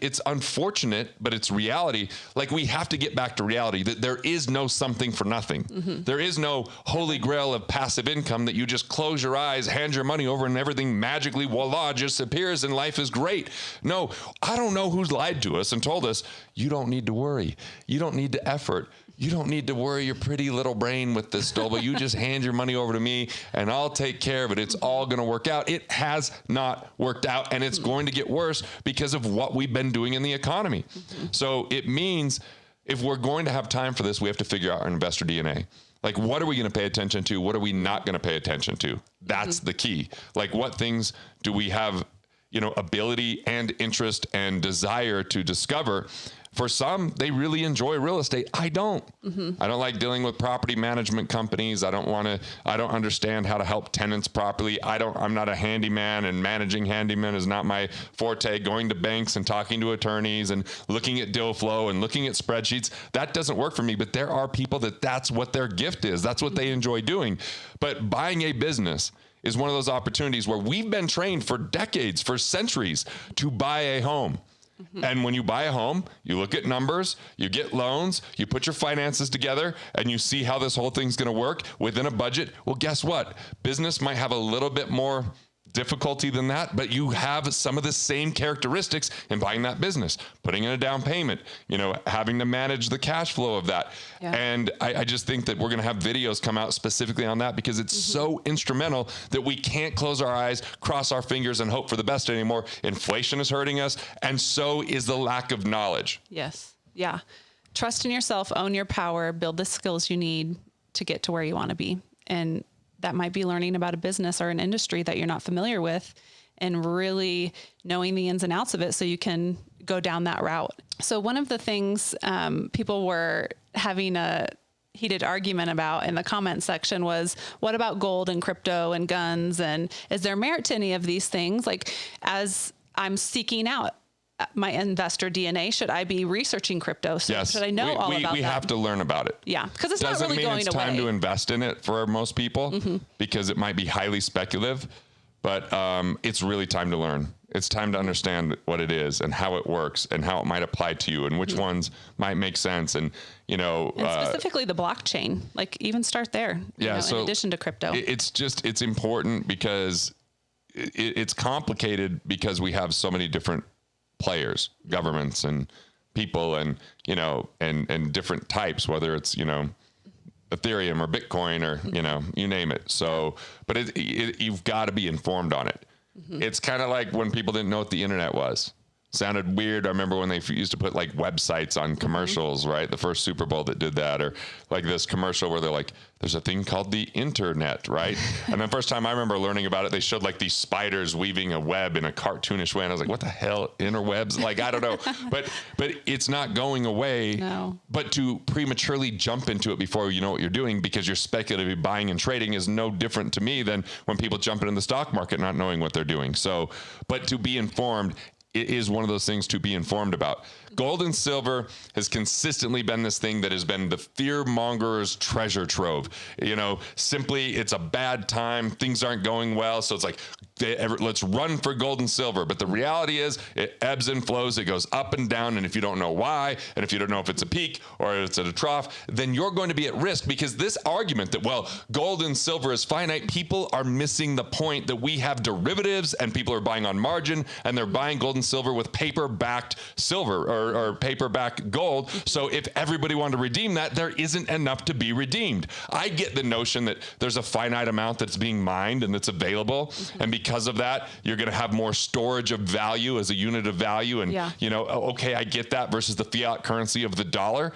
it's unfortunate, but it's reality. We have to get back to reality that there is no something for nothing. There is no holy grail of passive income that you just close your eyes, hand your money over, and everything magically, voila, just appears and life is great. No, I don't know who's lied to us and told us, you don't need to worry. You don't need to effort. You don't need to worry your pretty little brain with this, Stolba. You just hand your money over to me and I'll take care of it. It's all going to work out. It has not worked out, and it's going to get worse because of what we've been doing in the economy. So it means if we're going to have time for this, we have to figure out our investor DNA. What are we going to pay attention to? What are we not going to pay attention to? That's the key. What things do we have, ability and interest and desire to discover for some, they really enjoy real estate. I don't. I don't like dealing with property management companies. I don't understand how to help tenants properly. I'm not a handyman, and managing handyman is not my forte. Going to banks and talking to attorneys and looking at deal flow and looking at spreadsheets, that doesn't work for me. But there are people that's what their gift is. That's what they enjoy doing. But buying a business is one of those opportunities where we've been trained for decades, for centuries, to buy a home. And when you buy a home, you look at numbers, you get loans, you put your finances together, and you see how this whole thing's going to work within a budget. Well, guess what? Business might have a little bit more difficulty than that, but you have some of the same characteristics in buying that business, putting in a down payment, having to manage the cash flow of that. Yeah. And I just think that we're going to have videos come out specifically on that because it's so instrumental that we can't close our eyes, cross our fingers, and hope for the best anymore. Inflation is hurting us, and so is the lack of knowledge. Yes. Yeah. Trust in yourself, own your power, build the skills you need to get to where you want to be. And that might be learning about a business or an industry that you're not familiar with and really knowing the ins and outs of it so you can go down that route. So one of the things people were having a heated argument about in the comment section was, what about gold and crypto and guns? And is there merit to any of these things? Like, as I'm seeking out my investor DNA, should I be researching crypto? So yes. Should I know all about that? We have to learn about it. Yeah, because it's not really going away. Doesn't mean it's time to invest in it for most people because it might be highly speculative, but it's really time to learn. It's time to understand what it is and how it works and how it might apply to you and which ones might make sense. And, and specifically the blockchain, like even start there, so in addition to crypto. It's important because it's complicated because we have so many different players, governments and people and different types, whether it's, Ethereum or Bitcoin or, you name it. So, but you've got to be informed on it. It's kind of like when people didn't know what the internet was. Sounded weird. I remember when they used to put like websites on commercials, right? The first Super Bowl that did that, or like this commercial where they're like, there's a thing called the internet, right? And the first time I remember learning about it, they showed like these spiders weaving a web in a cartoonish way. And I was like, what the hell, interwebs? Like, I don't know, but it's not going away. No. But to prematurely jump into it before you know what you're doing because you're speculatively buying and trading is no different to me than when people jump into the stock market not knowing what they're doing. So, but to be informed, it is one of those things to be informed about. Gold and silver has consistently been this thing that has been the fear monger's treasure trove. Simply it's a bad time. Things aren't going well. So it's like, let's run for gold and silver. But the reality is it ebbs and flows. It goes up and down. And if you don't know why, and if you don't know if it's a peak or it's at a trough, then you're going to be at risk because this argument that, well, gold and silver is finite, people are missing the point that we have derivatives and people are buying on margin and they're buying gold and silver with paper-backed silver or paper-backed gold. So if everybody wanted to redeem that, there isn't enough to be redeemed. I get the notion that there's a finite amount that's being mined and that's available. And because of that, you're going to have more storage of value as a unit of value. And, okay, I get that versus the fiat currency of the dollar.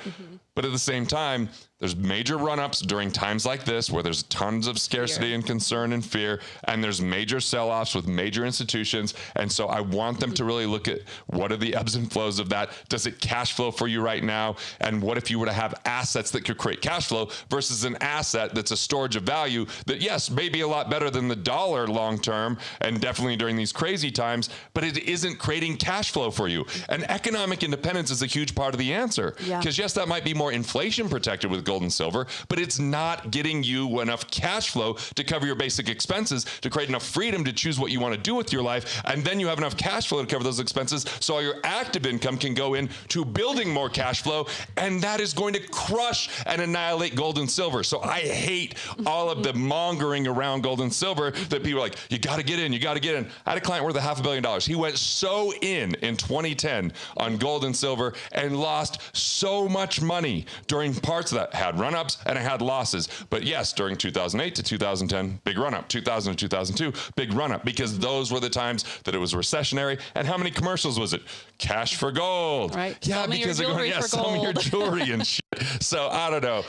But at the same time, there's major run-ups during times like this where there's tons of scarcity and concern and fear, and there's major sell-offs with major institutions. And so I want them to really look at what are the ebbs and flows of that. Does it cash flow for you right now? And what if you were to have assets that could create cash flow versus an asset that's a storage of value that, yes, may be a lot better than the dollar long-term and definitely during these crazy times, but it isn't creating cash flow for you. And economic independence is a huge part of the answer. Because yes, that might be more inflation protected with gold and silver, but it's not getting you enough cash flow to cover your basic expenses, to create enough freedom to choose what you want to do with your life. And then you have enough cash flow to cover those expenses. So all your active income can go into building more cash flow. And that is going to crush and annihilate gold and silver. So I hate all of the mongering around gold and silver that people are like, you got to get in, you got to get in. I had a client worth $500 million. He went so in 2010 on gold and silver and lost so much money during parts of that. Had run-ups and it had losses. But yes, during 2008 to 2010, big run-up. 2000 to 2002, big run-up, because those were the times that it was recessionary. And how many commercials was it? Cash for gold. Right. Yeah, because they're going, sell me your jewelry and shit. So I don't know,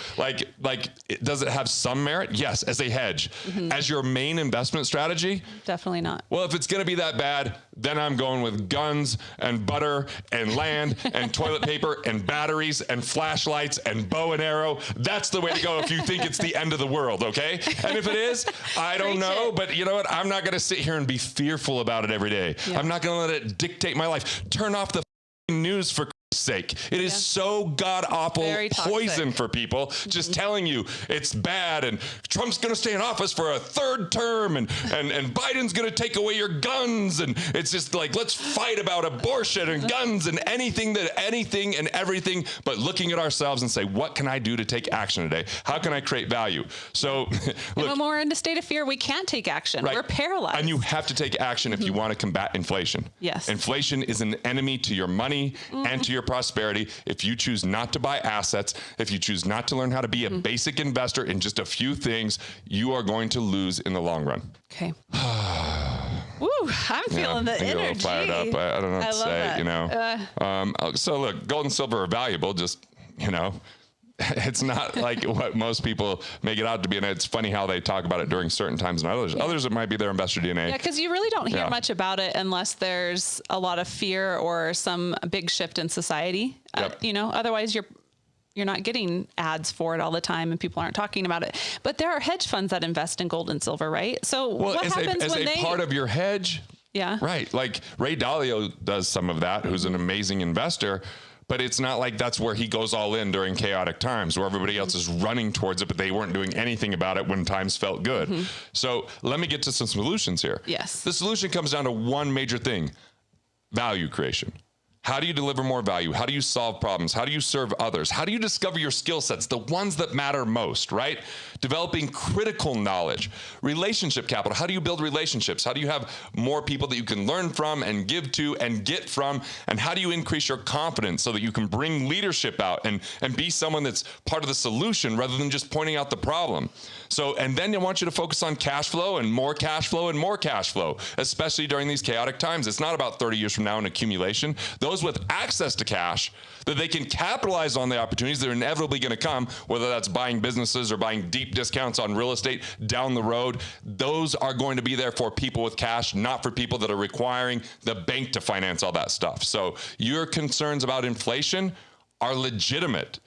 does it have some merit? Yes, as a hedge. As your main investment strategy? Definitely not. Well, if it's going to be that bad, then I'm going with guns and butter and land and toilet paper and batteries and flashlights and bow and arrow. That's the way to go if you think it's the end of the world, okay? And if it is, I don't know, but you know what? I'm not going to sit here and be fearful about it every day. Yeah. I'm not going to let it dictate my life. Turn off the news for sake. It is so god awful poison for people, just telling you it's bad and Trump's going to stay in office for a third term and Biden's going to take away your guns, and it's just like, let's fight about abortion and guns and anything and everything, but looking at ourselves and say, what can I do to take action today? How can I create value? So look, when we're in a state of fear, we can't take action. Right. We're paralyzed. And you have to take action if you want to combat inflation. Yes. Inflation is an enemy to your money and to your prosperity. If you choose not to buy assets, if you choose not to learn how to be a basic investor in just a few things, you are going to lose in the long run. Okay. Woo, I'm feeling the energy. A little fired up. I don't know what to say, you know. So look, gold and silver are valuable, just, you know, it's not like what most people make it out to be. And it's funny how they talk about it during certain times and others. Yeah. Others, it might be their investor DNA. Yeah, because you really don't hear much about it unless there's a lot of fear or some big shift in society. Yep. You know, otherwise you're not getting ads for it all the time and people aren't talking about it. But there are hedge funds that invest in gold and silver, right? So what happens when they... part of your hedge? Yeah. Right. Like Ray Dalio does some of that, who's an amazing investor. But it's not like that's where he goes all in during chaotic times where everybody else is running towards it, but they weren't doing anything about it when times felt good. So let me get to some solutions here. Yes. The solution comes down to one major thing: value creation. How do you deliver more value? How do you solve problems? How do you serve others? How do you discover your skill sets, the ones that matter most, right? Developing critical knowledge, relationship capital. How do you build relationships? How do you have more people that you can learn from and give to and get from? And how do you increase your confidence so that you can bring leadership out and be someone that's part of the solution rather than just pointing out the problem? So, and then I want you to focus on cash flow and more cash flow and more cash flow, especially during these chaotic times. It's not about 30 years from now in accumulation. Those with access to cash, that they can capitalize on the opportunities that are inevitably going to come, whether that's buying businesses or buying deep discounts on real estate down the road. Those are going to be there for people with cash, not for people that are requiring the bank to finance all that stuff. So your concerns about inflation are legitimate.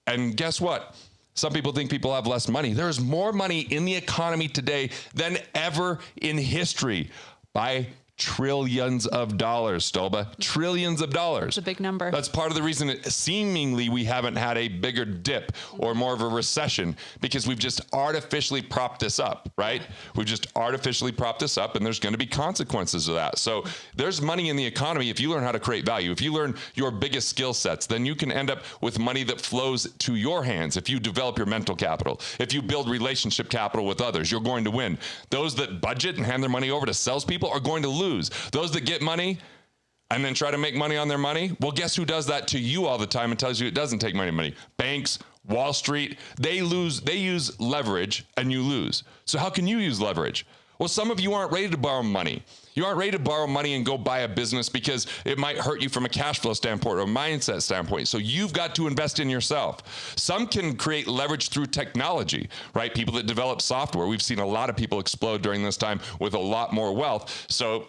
And guess what? Some people think people have less money. There's more money in the economy today than ever in history by trillions of dollars, Stolba. Trillions of dollars. It's a big number. That's part of the reason that seemingly we haven't had a bigger dip or more of a recession, because we've just artificially propped this up, right? We've just artificially propped this up, and there's going to be consequences of that. So there's money in the economy if you learn how to create value. If you learn your biggest skill sets, then you can end up with money that flows to your hands. If you develop your mental capital, if you build relationship capital with others, you're going to win. Those that budget and hand their money over to salespeople are going to lose. Those that get money and then try to make money on their money, well, guess who does that to you all the time and tells you it doesn't take money? Banks, Wall Street, they use leverage and you lose. So how can you use leverage? Well, some of you aren't ready to borrow money. You aren't ready to borrow money and go buy a business because it might hurt you from a cash flow standpoint or a mindset standpoint. So you've got to invest in yourself. Some can create leverage through technology, right? People that develop software. We've seen a lot of people explode during this time with a lot more wealth. So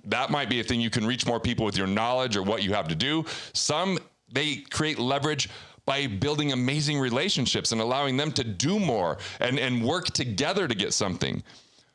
that might be a thing. You can reach more people with your knowledge or what you have to do. Some, they create leverage by building amazing relationships and allowing them to do more and work together to get something.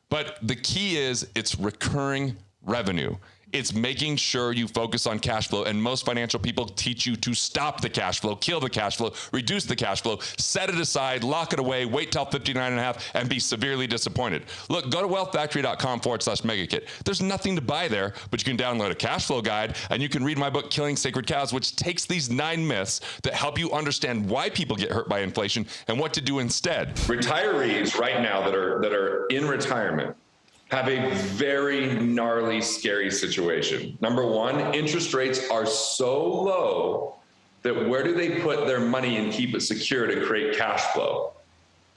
But the key is it's recurring revenue. It's making sure you focus on cash flow. And most financial people teach you to stop the cash flow, kill the cash flow, reduce the cash flow, set it aside, lock it away, wait till 59.5 and be severely disappointed. Look, go to wealthfactory.com/megakit. There's nothing to buy there, but you can download a cash flow guide and you can read my book, Killing Sacred Cows, which takes these 9 myths that help you understand why people get hurt by inflation and what to do instead. Retirees right now that are in retirement have a very gnarly, scary situation. Number one, interest rates are so low that where do they put their money and keep it secure to create cash flow?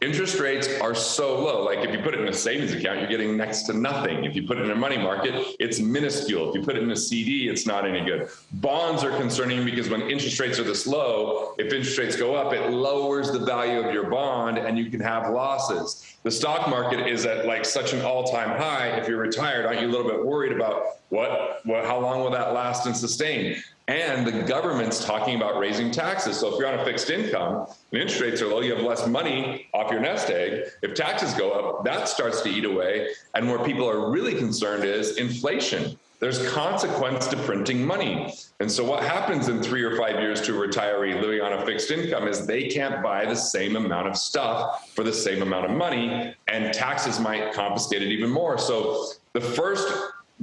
interest rates are so low. Like if you put it in a savings account, you're getting next to nothing. If you put it in a money market, it's minuscule. If you put it in a CD, it's not any good. Bonds are concerning because when interest rates are this low, if interest rates go up, it lowers the value of your bond and you can have losses. The stock market is at like such an all-time high. If you're retired, aren't you a little bit worried about how long will that last and sustain? And the government's talking about raising taxes. So if you're on a fixed income and interest rates are low, you have less money off your nest egg. If taxes go up, that starts to eat away. And where people are really concerned is inflation. There's consequence to printing money. And so what happens in 3 or 5 years to a retiree living on a fixed income is they can't buy the same amount of stuff for the same amount of money, and taxes might confiscate it even more. So the first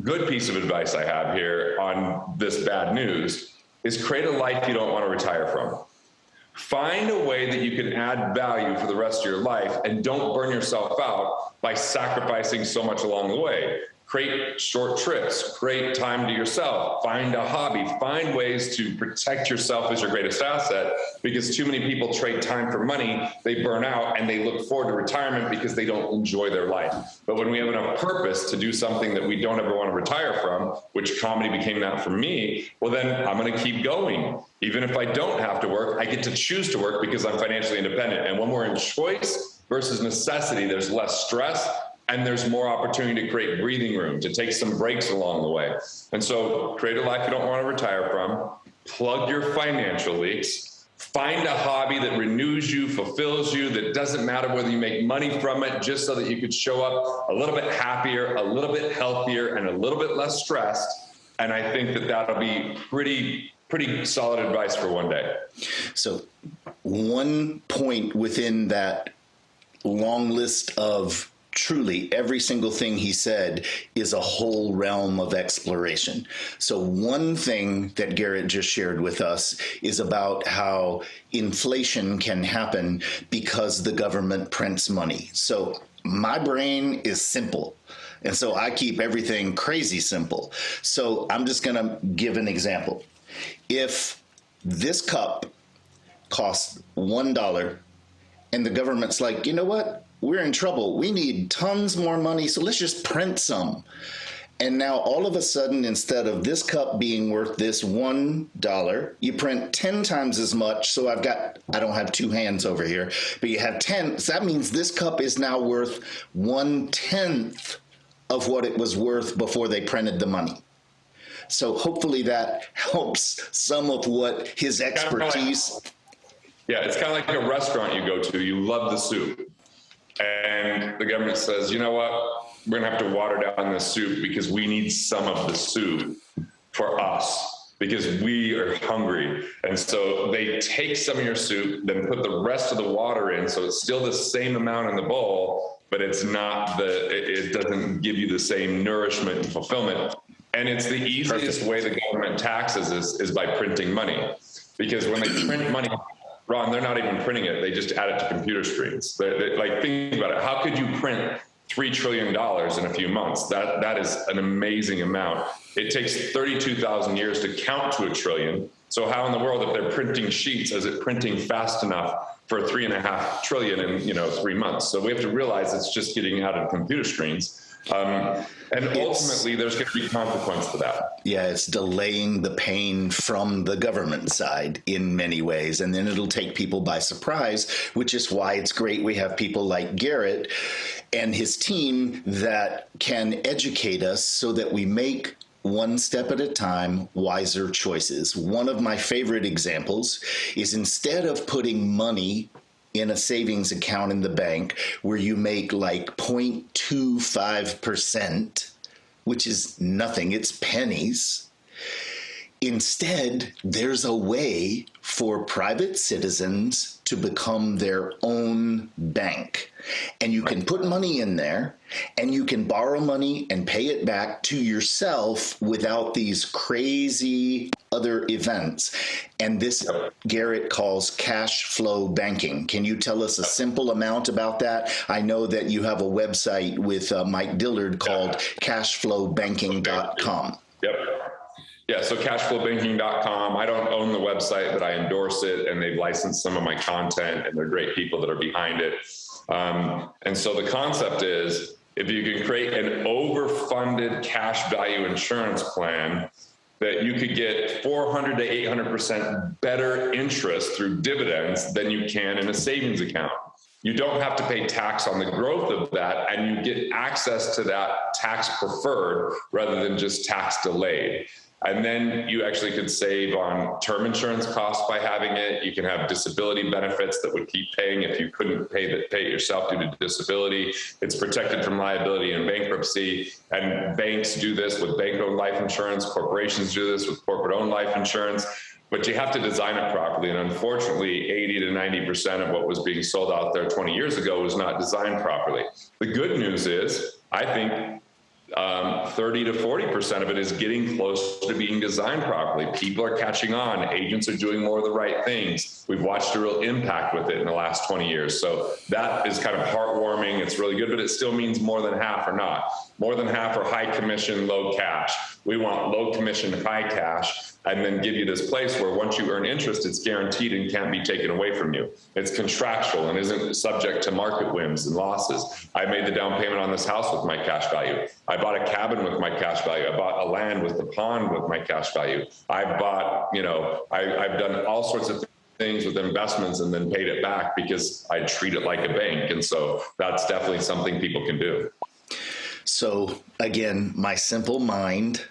good piece of advice I have here on this bad news is create a life you don't want to retire from. Find a way that you can add value for the rest of your life and don't burn yourself out by sacrificing so much along the way. Create short trips, create time to yourself, find a hobby, find ways to protect yourself as your greatest asset, because too many people trade time for money, they burn out and they look forward to retirement because they don't enjoy their life. But when we have enough purpose to do something that we don't ever want to retire from, which comedy became that for me, well then I'm going to keep going. Even if I don't have to work, I get to choose to work because I'm financially independent. And when we're in choice versus necessity, there's less stress, and there's more opportunity to create breathing room, to take some breaks along the way. And so create a life you don't want to retire from, plug your financial leaks, find a hobby that renews you, fulfills you, that doesn't matter whether you make money from it, just so that you could show up a little bit happier, a little bit healthier, and a little bit less stressed. And I think that that'll be pretty solid advice for one day. So one point within that long list of truly every single thing he said is a whole realm of exploration. So one thing that Garrett just shared with us is about how inflation can happen because the government prints money. So my brain is simple. And so I keep everything crazy simple. So I'm just going to give an example. If this cup costs $1 and the government's like, you know what? We're in trouble. We need tons more money, so let's just print some. And now all of a sudden, instead of this cup being worth this $1, you print 10 times as much. So I don't have two hands over here, but you have 10. So that means this cup is now worth 1/10 of what it was worth before they printed the money. So hopefully that helps some of what his expertise. Yeah, it's kind of like a restaurant you go to. You love the soup. And the government says, you know what, we're going to have to water down this soup because we need some of the soup for us because we are hungry. And so they take some of your soup, then put the rest of the water in. So it's still the same amount in the bowl, but it's not it doesn't give you the same nourishment and fulfillment. And it's the easiest way the government taxes is by printing money, because when they print money, Ron, they're not even printing it. They just add it to computer screens. Like, think about it. How could you print $3 trillion in a few months? That is an amazing amount. It takes 32,000 years to count to $1 trillion. So how in the world, if they're printing sheets, is it printing fast enough for $3.5 trillion in 3 months? So we have to realize it's just getting out of computer screens. And ultimately, there's going to be consequence to that. Yeah, it's delaying the pain from the government side in many ways. And then it'll take people by surprise, which is why it's great we have people like Garrett and his team that can educate us so that we make one step at a time, wiser choices. One of my favorite examples is instead of putting money in a savings account in the bank where you make like 0.25%, which is nothing, it's pennies. Instead, there's a way for private citizens to become their own bank. And you can put money in there, and you can borrow money and pay it back to yourself without these crazy other events. And this Garrett calls cash flow banking. Can you tell us a simple amount about that? I know that you have a website with Mike Dillard called cashflowbanking.com. Yep. Yeah, so cashflowbanking.com. I don't own the website, but I endorse it, and they've licensed some of my content, and they're great people that are behind it. And so the concept is, if you can create an overfunded cash value insurance plan that you could get 400 to 800% better interest through dividends than you can in a savings account. You don't have to pay tax on the growth of that, and you get access to that tax preferred rather than just tax delayed. And then you actually could save on term insurance costs by having it. You can have disability benefits that would keep paying if you couldn't pay it yourself due to disability. It's protected from liability and bankruptcy. And banks do this with bank-owned life insurance. Corporations do this with corporate-owned life insurance. But you have to design it properly. And unfortunately, 80 to 90% of what was being sold out there 20 years ago was not designed properly. The good news is, I think 30 to 40% of it is getting close to being designed properly. People are catching on. Agents are doing more of the right things. We've watched a real impact with it in the last 20 years. So that is kind of heartwarming. It's really good, but it still means more than half are not. More than half are high commission, low cash. We want low commission, high cash, and then give you this place where once you earn interest, it's guaranteed and can't be taken away from you. It's contractual and isn't subject to market whims and losses. I made the down payment on this house with my cash value. I bought a cabin with my cash value. I bought a land with the pond with my cash value. I bought, I've done all sorts of things with investments and then paid it back because I treat it like a bank. And so that's definitely something people can do. So again, my simple mind,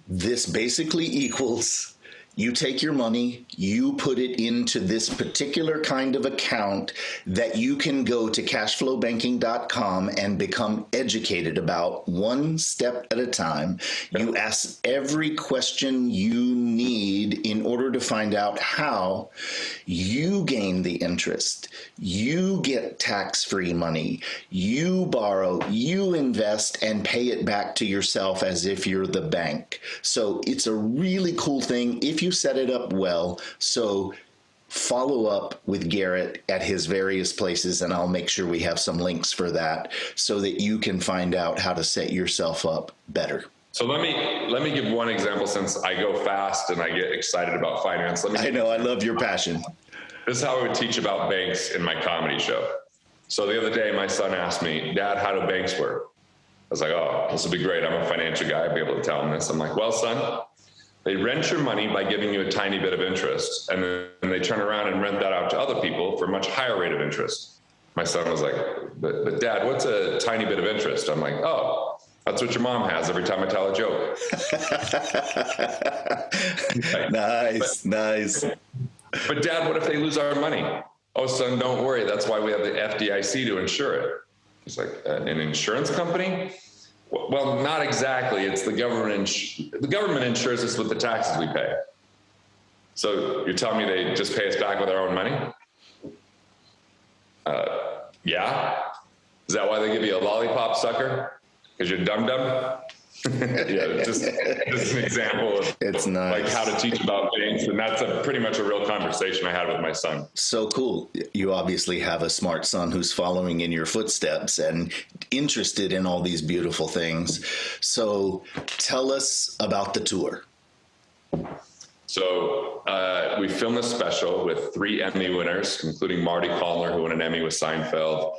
this basically equals you take your money, you put it into this particular kind of account that you can go to cashflowbanking.com and become educated about one step at a time. You ask every question you need in order to find out how you gain the interest. You get tax-free money. You borrow, you invest, and pay it back to yourself as if you're the bank. So it's a really cool thing if you set it up well. So follow up with Garrett at his various places, and I'll make sure we have some links for that so that you can find out how to set yourself up better. So let me give one example, since I go fast and I get excited about finance. I know, I love your passion. This is how I would teach about banks in my comedy show. So the other day, my son asked me, "Dad, how do banks work?" I was like, "Oh, this will be great. I'm a financial guy. I'll be able to tell him this." I'm like, "Well, son, they rent your money by giving you a tiny bit of interest, and then they turn around and rent that out to other people for a much higher rate of interest." My son was like, but Dad, what's a tiny bit of interest? I'm like, "Oh, that's what your mom has every time I tell a joke." Nice. But Dad, what if they lose our money? "Oh, son, don't worry. That's why we have the FDIC to insure it." He's like, "An insurance company?" "Well, not exactly. It's the government. The government insures us with the taxes we pay." "So you're telling me they just pay us back with our own money?" Yeah. "Is that why they give you a lollipop, sucker? Because you're dumb?" Yeah, just an example of it's nice. Like how to teach about things, and that's pretty much a real conversation I had with my son. So cool. You obviously have a smart son who's following in your footsteps and interested in all these beautiful things. So tell us about the tour. So we filmed this special with 3 Emmy winners, including Marty Callner, who won an Emmy with Seinfeld,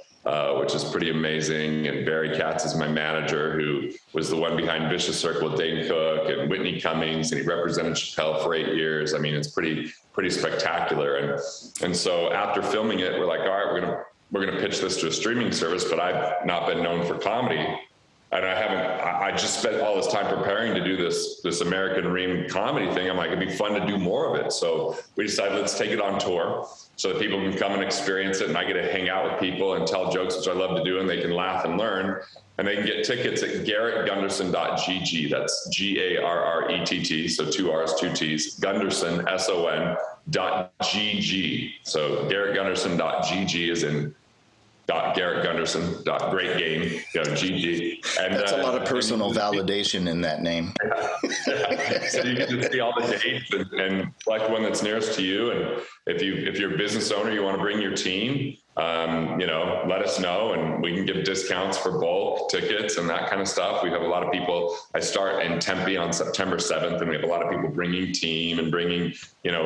which is pretty amazing. And Barry Katz is my manager, who was the one behind Vicious Circle with Dane Cook, and Whitney Cummings, and he represented Chappelle for 8 years. I mean, it's pretty spectacular. And so after filming it, we're like, all right, we're gonna pitch this to a streaming service, but I've not been known for comedy. And I just spent all this time preparing to do this American Dream comedy thing. I'm like, it'd be fun to do more of it. So we decided, let's take it on tour so that people can come and experience it. And I get to hang out with people and tell jokes, which I love to do. And they can laugh and learn. And they can get tickets at GarrettGunderson.gg. That's GARRETT. So 2 R's, 2 T's. Gunderson, SON.GG. So GarrettGunderson.gg is in Garrett Gunderson, great game, GG. And that's a lot of personal validation in that name. So you get to see all the dates and select one that's nearest to you. And if you're a business owner, you want to bring your team, let us know, and we can give discounts for bulk tickets and that kind of stuff. We have a lot of people. I start in Tempe on September 7th, and we have a lot of people bringing team and bringing,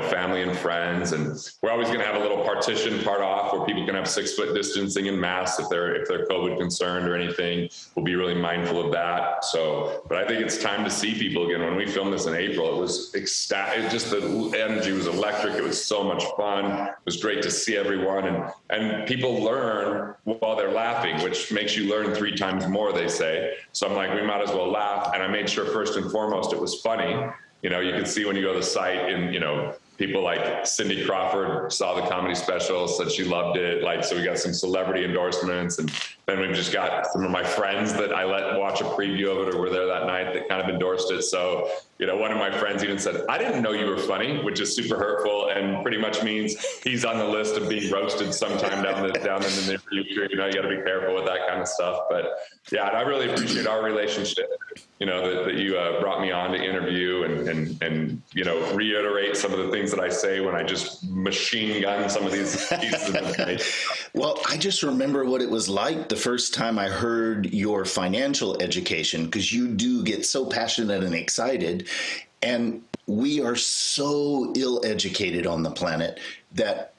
family and friends. And we're always going to have a little partition part off where people can have 6 foot distancing and masks if they're COVID concerned or anything. We'll be really mindful of that. So, but I think it's time to see people again. When we filmed this in April, it was ecstatic. Just the energy was electric. It was so much fun. It was great to see everyone, and people learn while they're laughing, which makes you learn 3 times more, they say. So I'm like, we might as well laugh. And I made sure first and foremost, it was funny. You can see when you go to the site, and, people like Cindy Crawford saw the comedy special, said she loved it. So we got some celebrity endorsements, and then we've just got some of my friends that I let watch a preview of it or were there that night that kind of endorsed it. So, one of my friends even said, I didn't know you were funny, which is super hurtful and pretty much means he's on the list of being roasted sometime down in the near future. You got to be careful with that kind of stuff. But yeah, and I really appreciate our relationship, that you brought me on to interview and reiterate some of the things that I say when I just machine gun some of these pieces of information. Well, I just remember what it was like the first time I heard your financial education, because you do get so passionate and excited. And we are so ill-educated on the planet that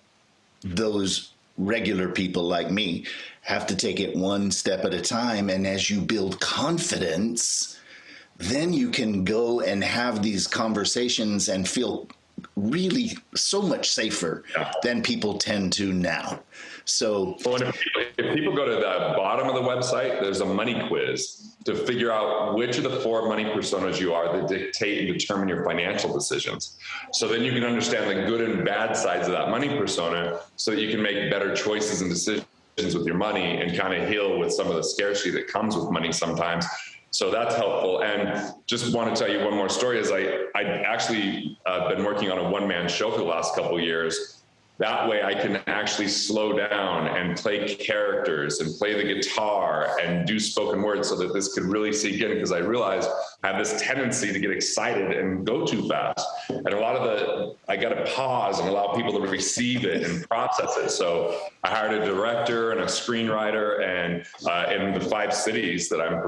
those regular people like me have to take it one step at a time. And as you build confidence, then you can go and have these conversations and feel really so much safer than people tend to now. So if people go to the bottom of the website, there's a money quiz to figure out which of the 4 money personas you are that dictate and determine your financial decisions. So then you can understand the good and bad sides of that money persona so that you can make better choices and decisions with your money and kind of heal with some of the scarcity that comes with money sometimes. So that's helpful. And just want to tell you one more story is I actually been working on a one-man show for the last couple of years. That way I can actually slow down and play characters and play the guitar and do spoken words so that this could really sink in, because I realized I have this tendency to get excited and go too fast. And I got to pause and allow people to receive it and process it. So I hired a director and a screenwriter, and in the 5 cities that I'm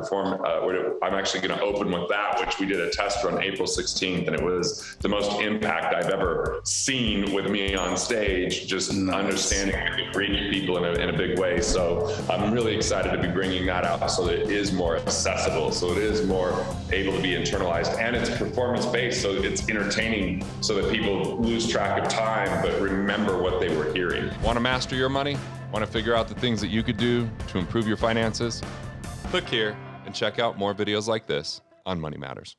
I'm actually going to open with that, which we did a test run April 16th. And it was the most impact I've ever seen with me on stage. Just understanding and reaching people in a big way. So I'm really excited to be bringing that out so that it is more accessible, so it is more able to be internalized, and it's performance based, so it's entertaining so that people lose track of time but remember what they were hearing. Want to master your money? Want to figure out the things that you could do to improve your finances? Click here and check out more videos like this on Money Matters.